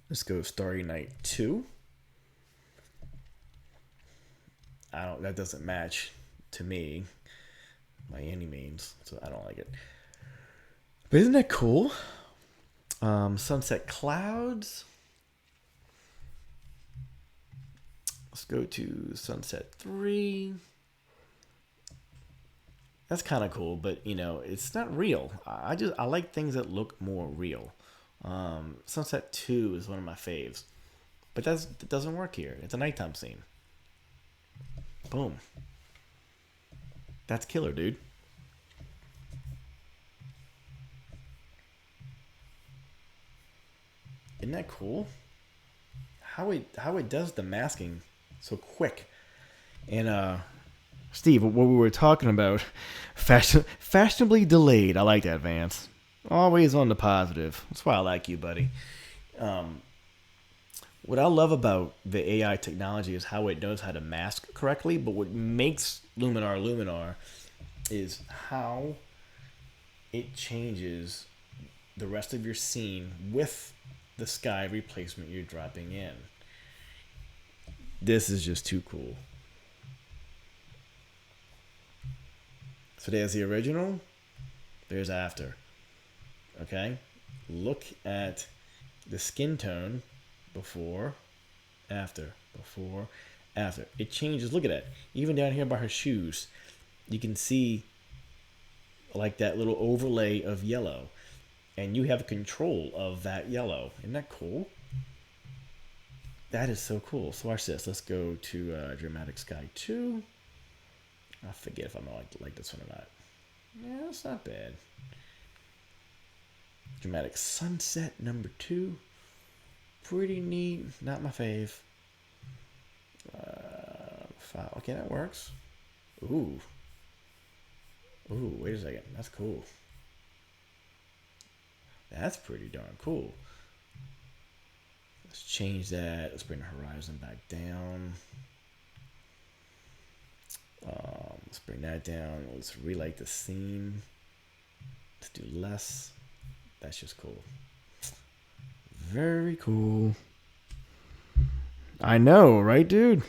Let's go Starry Night 2. That doesn't match to me by any means, so I don't like it. But isn't that cool? Sunset Clouds. Let's go to Sunset 3. That's kind of cool, but it's not real. I like things that look more real. Sunset 2 is one of my faves, but that doesn't work here. It's a nighttime scene. Boom. That's killer, dude. Isn't that cool? How it does the masking so quick. And Steve, what we were talking about, fashionably delayed. I like that, Vance. Always on the positive. That's why I like you, buddy. What I love about the AI technology is how it knows how to mask correctly, but what makes Luminar is how it changes the rest of your scene with the sky replacement you're dropping in. This is just too cool. So there's the original, there's after. Okay? Look at the skin tone before, after, before, after. It changes. Look at that. Even down here by her shoes, you can see like that little overlay of yellow. And you have control of that yellow. Isn't that cool? That is so cool. So watch this. Let's go to Dramatic Sky 2. I forget if I'm going to like this one or not. Yeah, it's not bad. Dramatic Sunset number 2. Pretty neat. Not my fave. Okay, that works. Ooh, wait a second. That's cool. That's pretty darn cool. Let's change that. Let's bring the horizon back down. Let's bring that down. Let's relight the scene. Let's do less. That's just cool. Very cool. I know, right, dude?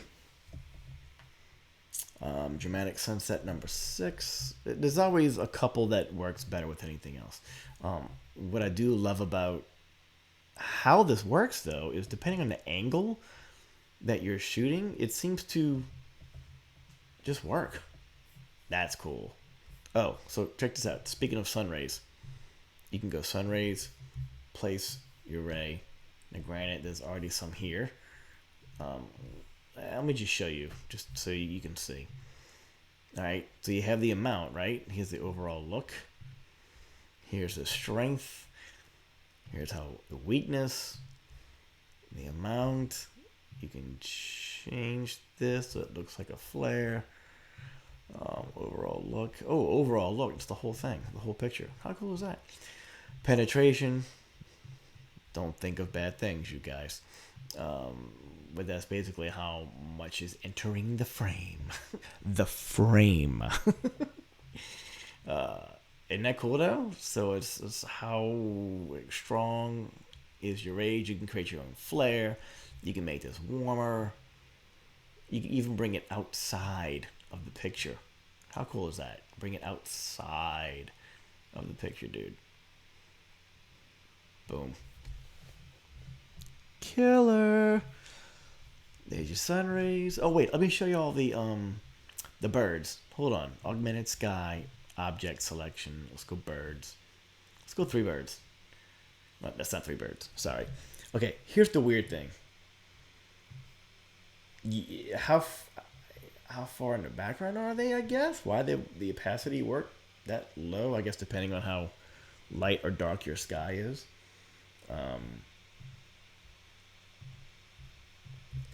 Dramatic Sunset number 6. There's always a couple that works better with anything else. What I do love about how this works, though, is depending on the angle that you're shooting, it seems to just work. That's cool. Oh, so check this out. Speaking of sun rays, you can go sun rays, place your ray. Now, granted, there's already some here. Let me just show you, just so you can see. All right, so you have the amount, right? Here's the overall look. Here's the strength. Here's how the weakness, the amount. You can change this so it looks like a flare. Overall look. Oh, overall look. It's the whole thing, the whole picture. How cool is that? Penetration. Don't think of bad things, you guys. But that's basically how much is entering the frame. The frame. Isn't that cool though? So it's how strong is your rage. You can create your own flare. You can make this warmer. You can even bring it outside of the picture. How cool is that? Bring it outside of the picture, dude. Boom. Killer. There's your sun rays. Oh wait, let me show you all the birds. Hold on. Augmented sky, object selection. Let's go birds. Let's go 3 birds. No, that's not 3 birds. Sorry. Okay, here's the weird thing. How far in the background are they, I guess? Why the opacity work that low? I guess depending on how light or dark your sky is.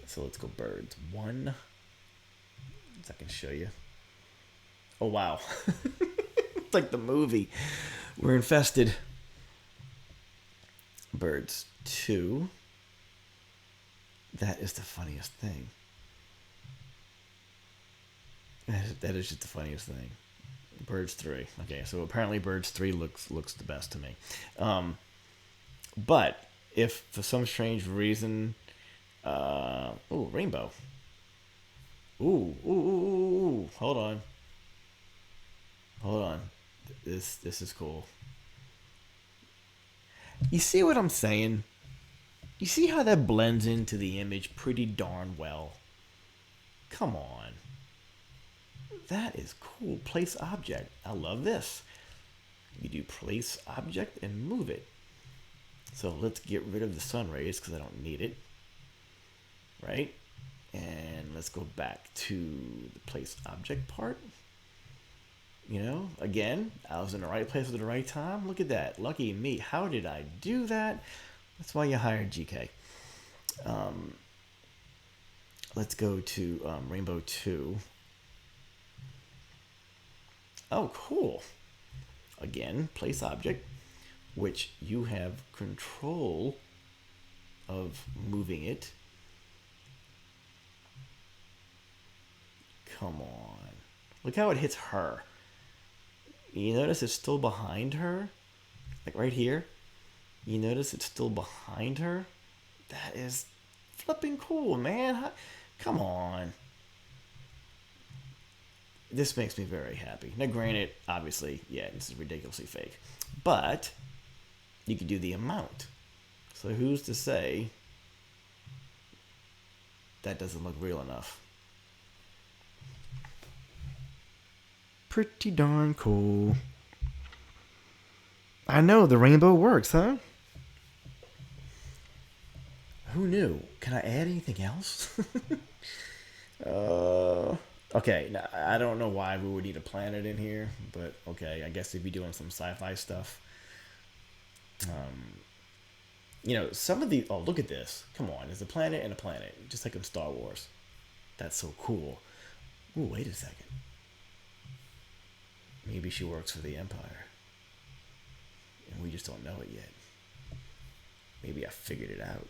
So let's go birds. 1. So I can show you. Oh, wow. It's like the movie. We're infested. Birds 2. That is the funniest thing. That is just the funniest thing. Birds 3. Okay, so apparently Birds 3 looks the best to me. But if for some strange reason, ooh, rainbow. Ooh. Hold on. This is cool. You see what I'm saying? You see how that blends into the image pretty darn well? Come on. That is cool. Place object. I love this. You do place object and move it. So let's get rid of the sun rays because I don't need it. Right? And let's go back to the place object part. You know, again, I was in the right place at the right time. Look at that. Lucky me. How did I do that? That's why you hired GK. Let's go to Rainbow 2. Oh, cool. Again, place object, which you have control of moving it. Come on. Look how it hits her. You notice it's still behind her? Like right here? You notice it's still behind her? That is flipping cool, man. Come on. This makes me very happy. Now, granted, obviously, yeah, this is ridiculously fake. But you could do the amount. So who's to say that doesn't look real enough? Pretty darn cool. I know, the rainbow works, huh? Who knew? Can I add anything else? Okay, now, I don't know why we would need a planet in here, but okay, I guess if you're doing some sci-fi stuff. You know, some of the... Oh, look at this. Come on, there's a planet and a planet, just like in Star Wars. That's so cool. Ooh, wait a second. Maybe she works for the Empire. And we just don't know it yet. Maybe I figured it out.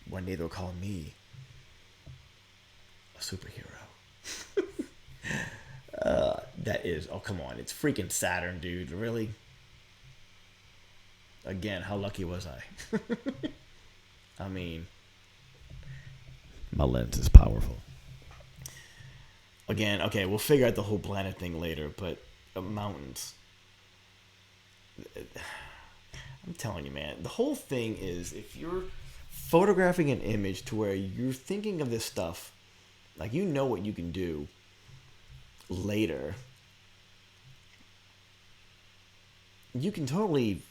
One day they'll call me a superhero. That is... Oh, come on. It's freaking Saturn, dude. Really? Again, how lucky was I? I mean... My lens is powerful. Again, okay, we'll figure out the whole planet thing later, but... mountains. I'm telling you, man, the whole thing is if you're photographing an image to where you're thinking of this stuff, like you know what you can do later, you can totally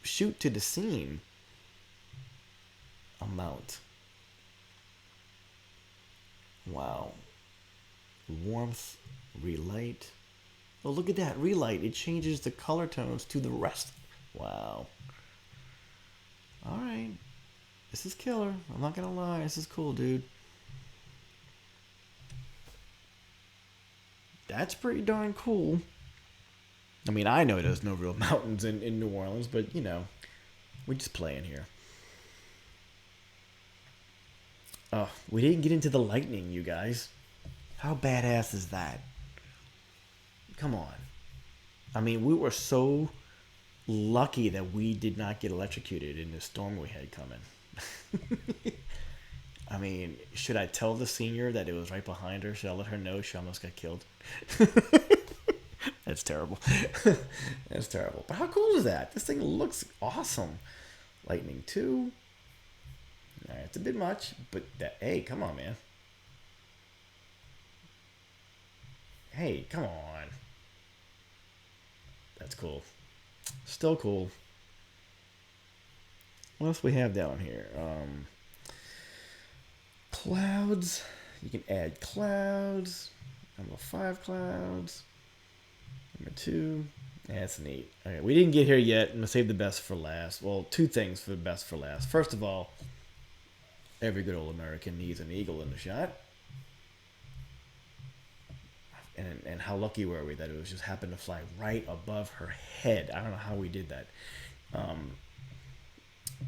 shoot to the scene a mount. Wow. Warmth, relight. Oh, look at that. Relight. It changes the color tones to the rest. Wow. Alright. This is killer. I'm not gonna lie. This is cool, dude. That's pretty darn cool. I mean, I know there's no real mountains in New Orleans, but, you know, we're just playing here. Oh, we didn't get into the lightning, you guys. How badass is that? Come on. I mean, we were so lucky that we did not get electrocuted in the storm we had coming. I mean, should I tell the senior that it was right behind her? Should I let her know she almost got killed? That's terrible. That's terrible. But how cool is that? This thing looks awesome. Lightning 2. Alright, it's a bit much, but that, hey, come on, man. Hey, come on. That's cool. Still cool. What else we have down here? Clouds. You can add clouds. Number 5 clouds. Number 2. That's neat. Okay, we didn't get here yet. I'm going to save the best for last. Well, 2 things for the best for last. First of all, every good old American needs an eagle in the shot. And how lucky were we that it was just happened to fly right above her head. I don't know how we did that.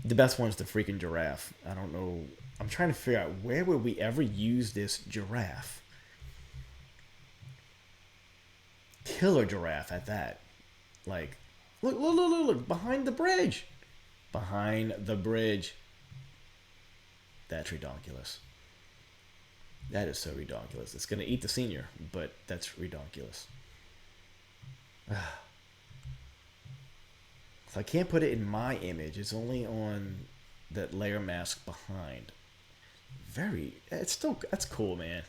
The best one's the freaking giraffe. I don't know. I'm trying to figure out where would we ever use this giraffe. Killer giraffe at that. Like, look, behind the bridge. Behind the bridge. That's ridiculous. That is so ridiculous. It's going to eat the senior, but that's ridiculous. So I can't put it in my image. It's only on that layer mask behind. That's cool, man.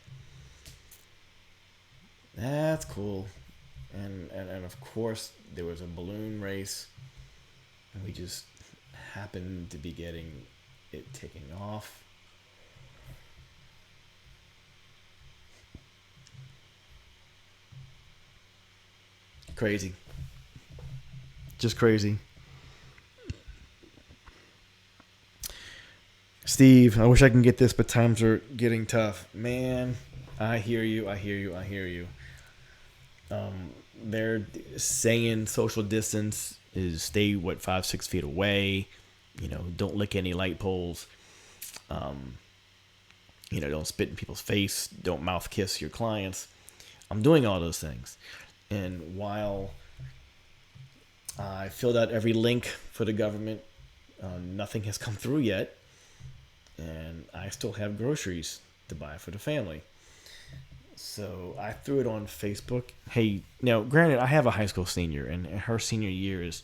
That's cool. And of course, there was a balloon race, and we just happened to be getting it taking off. Crazy. Just crazy. Steve, I wish I can get this, but times are getting tough. Man, I hear you. They're saying social distance is stay, 5-6 feet away. Don't lick any light poles. Don't spit in people's face. Don't mouth kiss your clients. I'm doing all those things. And while I filled out every link for the government, nothing has come through yet. And I still have groceries to buy for the family. So I threw it on Facebook. Hey, now, granted, I have a high school senior, and her senior year is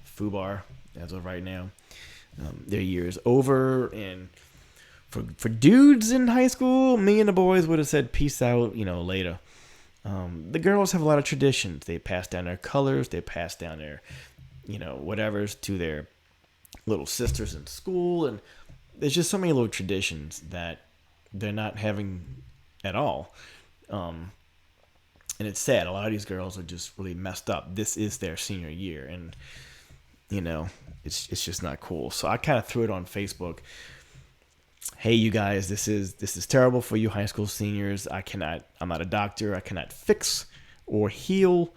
FUBAR as of right now. Their year is over, and for dudes in high school, me and the boys would have said peace out, later. The girls have a lot of traditions. They pass down their colors. They pass down their, whatevers to their little sisters in school, and there's just so many little traditions that they're not having at all. And it's sad. A lot of these girls are just really messed up. This is their senior year, and it's just not cool. So I kind of threw it on Facebook. Hey, you guys, this is terrible for you high school seniors. I'm not a doctor. I cannot fix or heal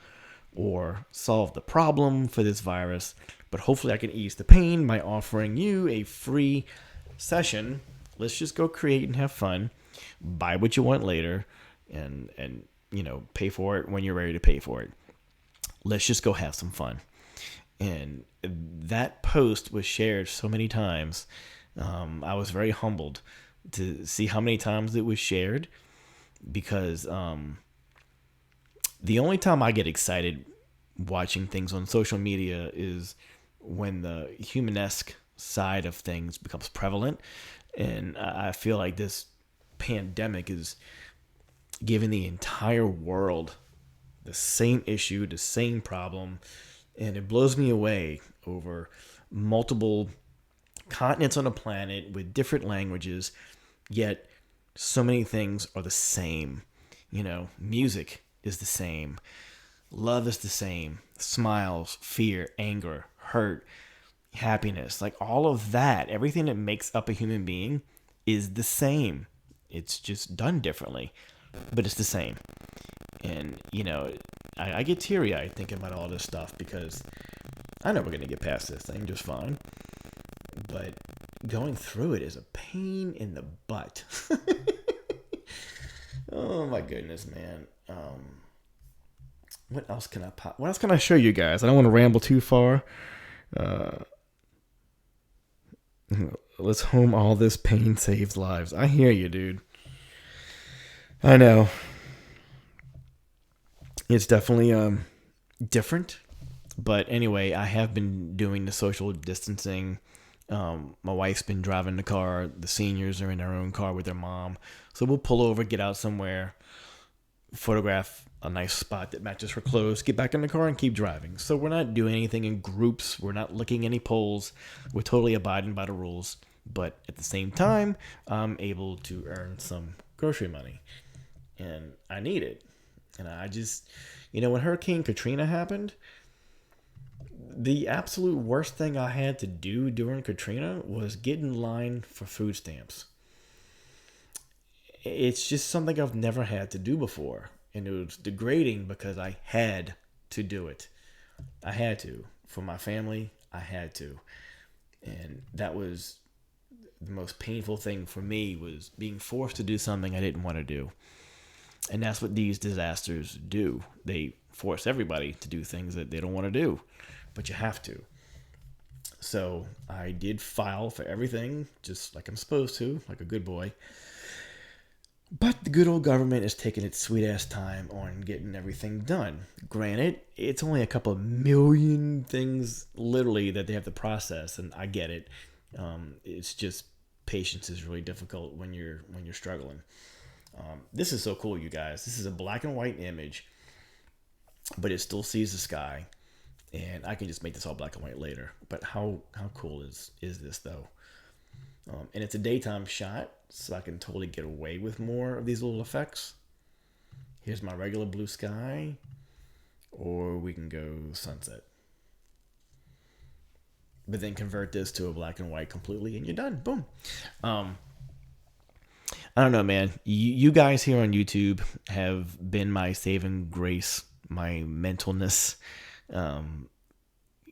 or solve the problem for this virus, but hopefully I can ease the pain by offering you a free session. Let's just go create and have fun. Buy what you want later, and pay for it when you're ready to pay for it. Let's just go have some fun. And that post was shared so many times. I was very humbled to see how many times it was shared, because the only time I get excited watching things on social media is when the humanesque side of things becomes prevalent. And I feel like this pandemic is giving the entire world the same issue, the same problem, and it blows me away. Over multiple continents on the planet with different languages, yet so many things are the same. Music is the same, love is the same, smiles, fear, anger, hurt, happiness, like all of that, everything that makes up a human being is the same. It's just done differently, but it's the same. And I get teary-eyed thinking about all this stuff, because I know we're gonna get past this thing just fine, but going through it is a pain in the butt. Oh my goodness, man. What else can I show you guys? I don't want to ramble too far. Let's home all this pain saves lives. I hear you, dude. I know. It's definitely different. But anyway, I have been doing the social distancing. My wife's been driving the car. The seniors are in their own car with their mom. So we'll pull over, get out somewhere, photograph a nice spot that matches her clothes, get back in the car and keep driving. So we're not doing anything in groups. We're not licking any poles. We're totally abiding by the rules. But at the same time, I'm able to earn some grocery money. And I need it. And I just, when Hurricane Katrina happened, the absolute worst thing I had to do during Katrina was get in line for food stamps. It's just something I've never had to do before. And it was degrading because I had to do it. I had to. For my family, I had to. And that was the most painful thing for me, was being forced to do something I didn't want to do. And that's what these disasters do. They force everybody to do things that they don't want to do, but you have to. So I did file for everything just like I'm supposed to, like a good boy. But the good old government is taking its sweet ass time on getting everything done. Granted, it's only a couple of million things literally that they have to process, and I get it. It's just patience is really difficult when you're struggling. This is so cool, you guys. This is a black and white image, but it still sees the sky. And I can just make this all black and white later. But how cool is this though? And it's a daytime shot, so I can totally get away with more of these little effects. Here's my regular blue sky, or we can go sunset. But then convert this to a black and white completely, and you're done. Boom. I don't know, man. You guys here on YouTube have been my saving grace, my mentalness.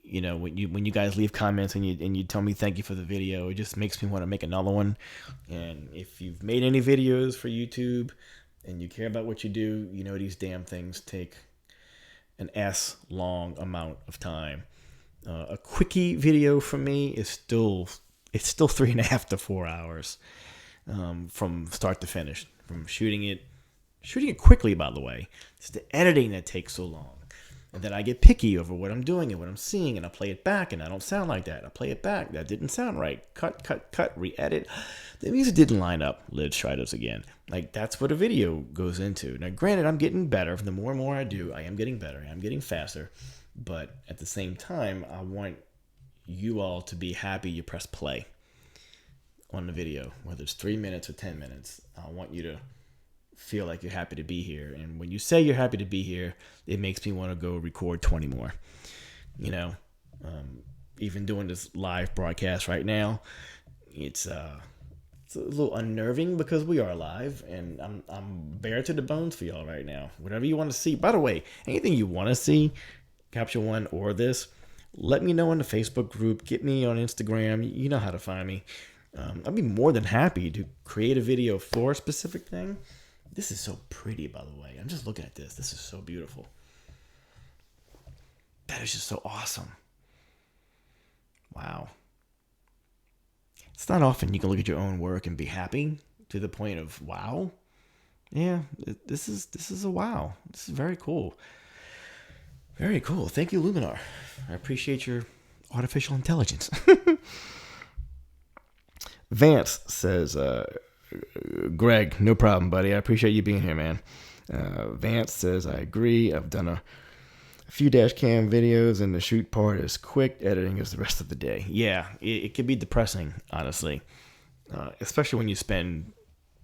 You know, when you guys leave comments and you tell me thank you for the video, it just makes me want to make another one. And if you've made any videos for YouTube and you care about what you do, you know these damn things take an long amount of time. A quickie video for me is still 3.5 to 4 hours from start to finish. From shooting it quickly, by the way. It's the editing that takes so long. And then I get picky over what I'm doing and what I'm seeing, and I play it back, and I don't sound like that. I play it back. That didn't sound right. Cut, re-edit. The music didn't line up. Let's try this again. Like, that's what a video goes into. Now, granted, I'm getting better. The more and more I do, I am getting better. I'm getting faster. But at the same time, I want you all to be happy you press play on the video, whether it's 3 minutes or 10 minutes. I want you to feel like you're happy to be here. And when you say you're happy to be here, it makes me want to go record 20 more. You know, even doing this live broadcast right now, it's a little unnerving because we are live, and I'm bare to the bones for y'all right now. Whatever you want to see. By the way, anything you want to see, Capture One or this, let me know in the Facebook group. Get me on Instagram. You know how to find me. I'd be more than happy to create a video for a specific thing. This is so pretty, by the way. I'm just looking at this. This is so beautiful. That is just so awesome. Wow. It's not often you can look at your own work and be happy to the point of wow. Yeah, this is a wow. This is very cool. Very cool. Thank you, Luminar. I appreciate your artificial intelligence. Vance says, Greg, no problem, buddy. I appreciate you being here, man. Vance says, I agree. I've done a few dash cam videos, and the shoot part is quick. Editing is the rest of the day. Yeah, it can be depressing, honestly. Especially when you spend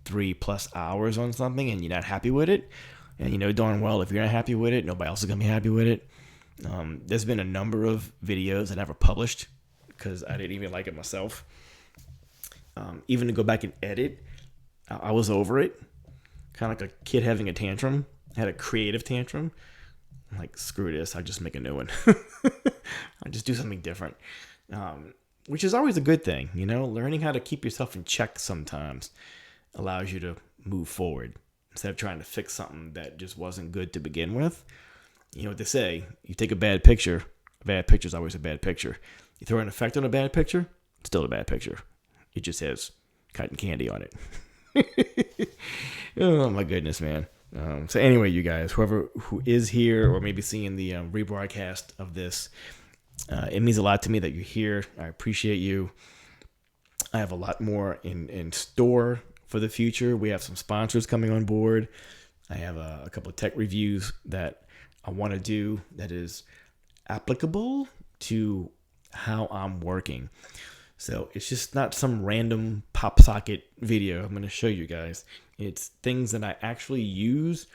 3+ hours on something and you're not happy with it. And you know darn well if you're not happy with it, nobody else is going to be happy with it. There's been a number of videos I never published because I didn't even like it myself. Even to go back and edit, I was over it. Kind of like a kid having a tantrum. I had a creative tantrum. I'm like, screw this. I'll just make a new one. I'll just do something different. Which is always a good thing. You know, learning how to keep yourself in check sometimes allows you to move forward. Instead of trying to fix something that just wasn't good to begin with. You know what they say. You take a bad picture is always a bad picture. You throw an effect on a bad picture, it's still a bad picture. It just has cotton candy on it. Oh my goodness, man. So anyway, you guys, whoever who is here or maybe seeing the rebroadcast of this, it means a lot to me that you're here. I appreciate you. I have a lot more in store for the future. We have some sponsors coming on board. I have a couple of tech reviews that I want to do that is applicable to how I'm working. So it's just not some random pop socket video I'm going to show you guys. It's things that I actually use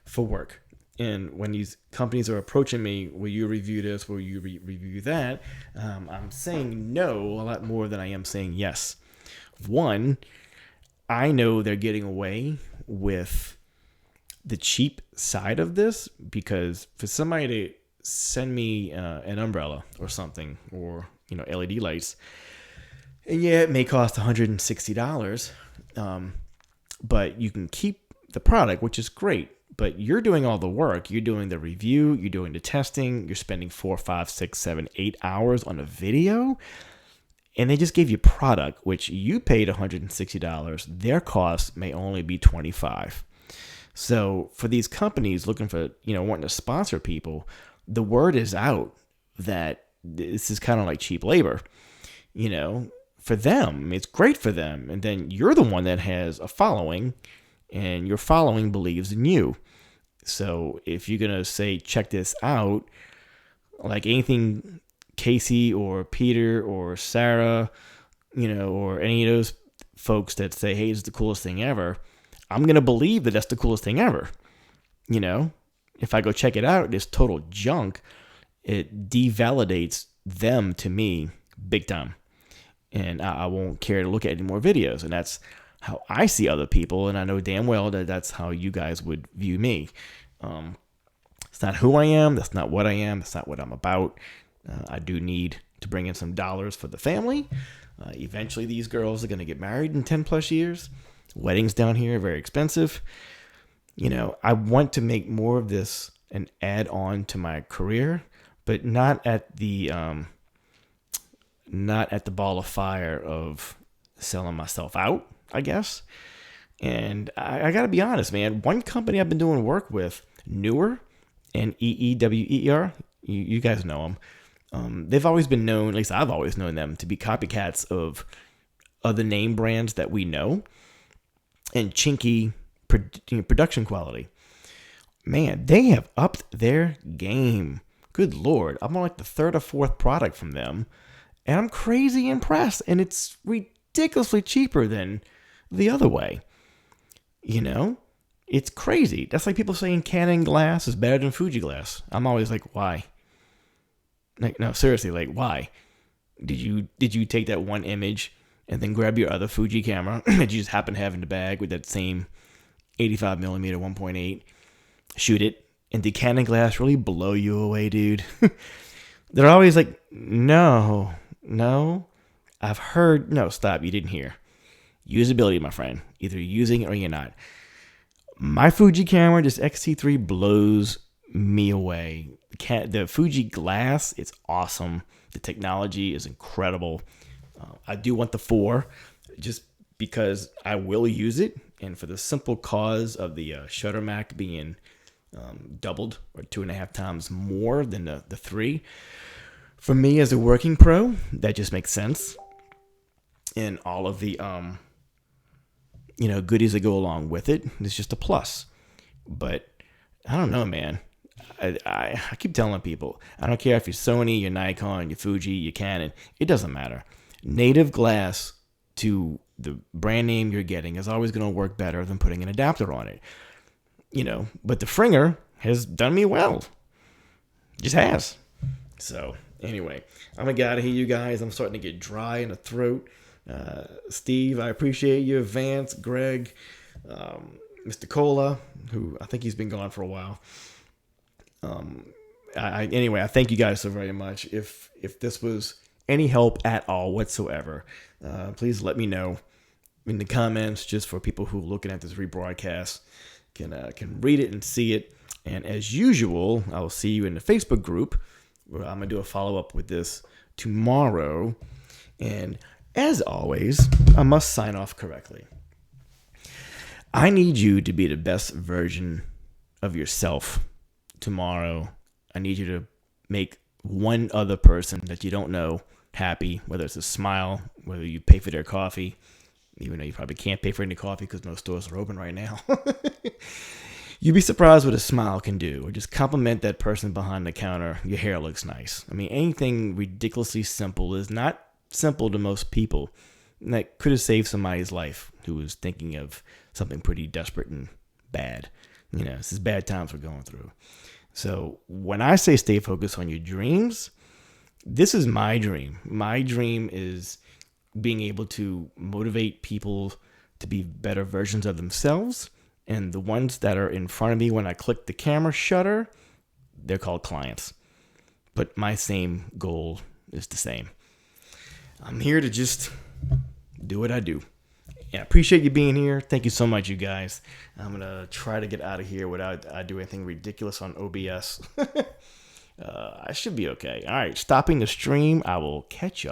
for work. And when these companies are approaching me, will you review this? Will you review that? I'm saying no a lot more than I am saying yes. One, I know they're getting away with the cheap side of this because for somebody to send me an umbrella or something or, you know, LED lights, And yeah, it may cost $160, but you can keep the product, which is great. But you're doing all the work. You're doing the review. You're doing the testing. You're spending 4, 5, 6, 7, 8 hours on a video. And they just gave you product, which you paid $160. Their cost may only be $25. So for these companies looking for, wanting to sponsor people, the word is out that this is kind of like cheap labor. For them, it's great for them. And then you're the one that has a following, and your following believes in you. So if you're going to say, check this out, like anything Casey or Peter or Sarah, or any of those folks that say, hey, it's the coolest thing ever, I'm going to believe that that's the coolest thing ever. If I go check it out, it's total junk. It devalidates them to me big time. And I won't care to look at any more videos. And that's how I see other people. And I know damn well that that's how you guys would view me. It's not who I am. That's not what I am. That's not what I'm about. I do need to bring in some dollars for the family. Eventually, these girls are going to get married in 10 plus years. Weddings down here are very expensive. I want to make more of this an add-on to my career, but not at the ball of fire of selling myself out, I guess. And I got to be honest, man. One company I've been doing work with, Neewer, and Neewer, you guys know them. They've always been known, at least I've always known them, to be copycats of other name brands that we know and chinky production quality. Man, they have upped their game. Good Lord. I'm on like the third or fourth product from them, and I'm crazy impressed. And it's ridiculously cheaper than the other way. It's crazy. That's like people saying Canon glass is better than Fuji glass. I'm always like, why? Like, no, seriously, like, why? Did you take that one image and then grab your other Fuji camera that you just happen to have in the bag with that same 85 millimeter 1.8, shoot it, and did Canon glass really blow you away, dude? They're always like, no, I've heard, no, stop, you didn't hear. Usability, my friend. Either you're using it or you're not. My Fuji camera, this X-T3, blows me away. The Fuji glass, it's awesome. The technology is incredible. I do want the 4 just because I will use it, and for the simple cause of the shutter Mac being doubled or 2.5 times more than the 3. For me as a working pro, that just makes sense. And all of the goodies that go along with it, it's just a plus. But I don't know, man. I keep telling people, I don't care if you're Sony, you're Nikon, you're Fuji, you're Canon. It doesn't matter. Native glass to the brand name you're getting is always going to work better than putting an adapter on it. But the Fringer has done me well. Just has. So, anyway, I'm going to get out of here, you guys. I'm starting to get dry in the throat. Steve, I appreciate you. Vance, Greg, Mr. Cola, who I think he's been gone for a while. Anyway, I thank you guys so very much. If this was any help at all whatsoever, please let me know in the comments, just for people who are looking at this rebroadcast can read it and see it. And as usual, I will see you in the Facebook group, where I'm going to do a follow-up with this tomorrow. And as always, I must sign off correctly. I need you to be the best version of yourself tomorrow. I need you to make one other person that you don't know happy, whether it's a smile, whether you pay for their coffee, even though you probably can't pay for any coffee because no stores are open right now. You'd be surprised what a smile can do. Or just compliment that person behind the counter. Your hair looks nice. I mean, anything ridiculously simple is not simple to most people. And that could have saved somebody's life who was thinking of something pretty desperate and bad. This is bad times we're going through. So when I say stay focused on your dreams, this is my dream. My dream is being able to motivate people to be better versions of themselves. And the ones that are in front of me when I click the camera shutter, they're called clients. But my same goal is the same. I'm here to just do what I do. Yeah, appreciate you being here. Thank you so much, you guys. I'm going to try to get out of here without I do anything ridiculous on OBS. I should be okay. All right, stopping the stream. I will catch y'all.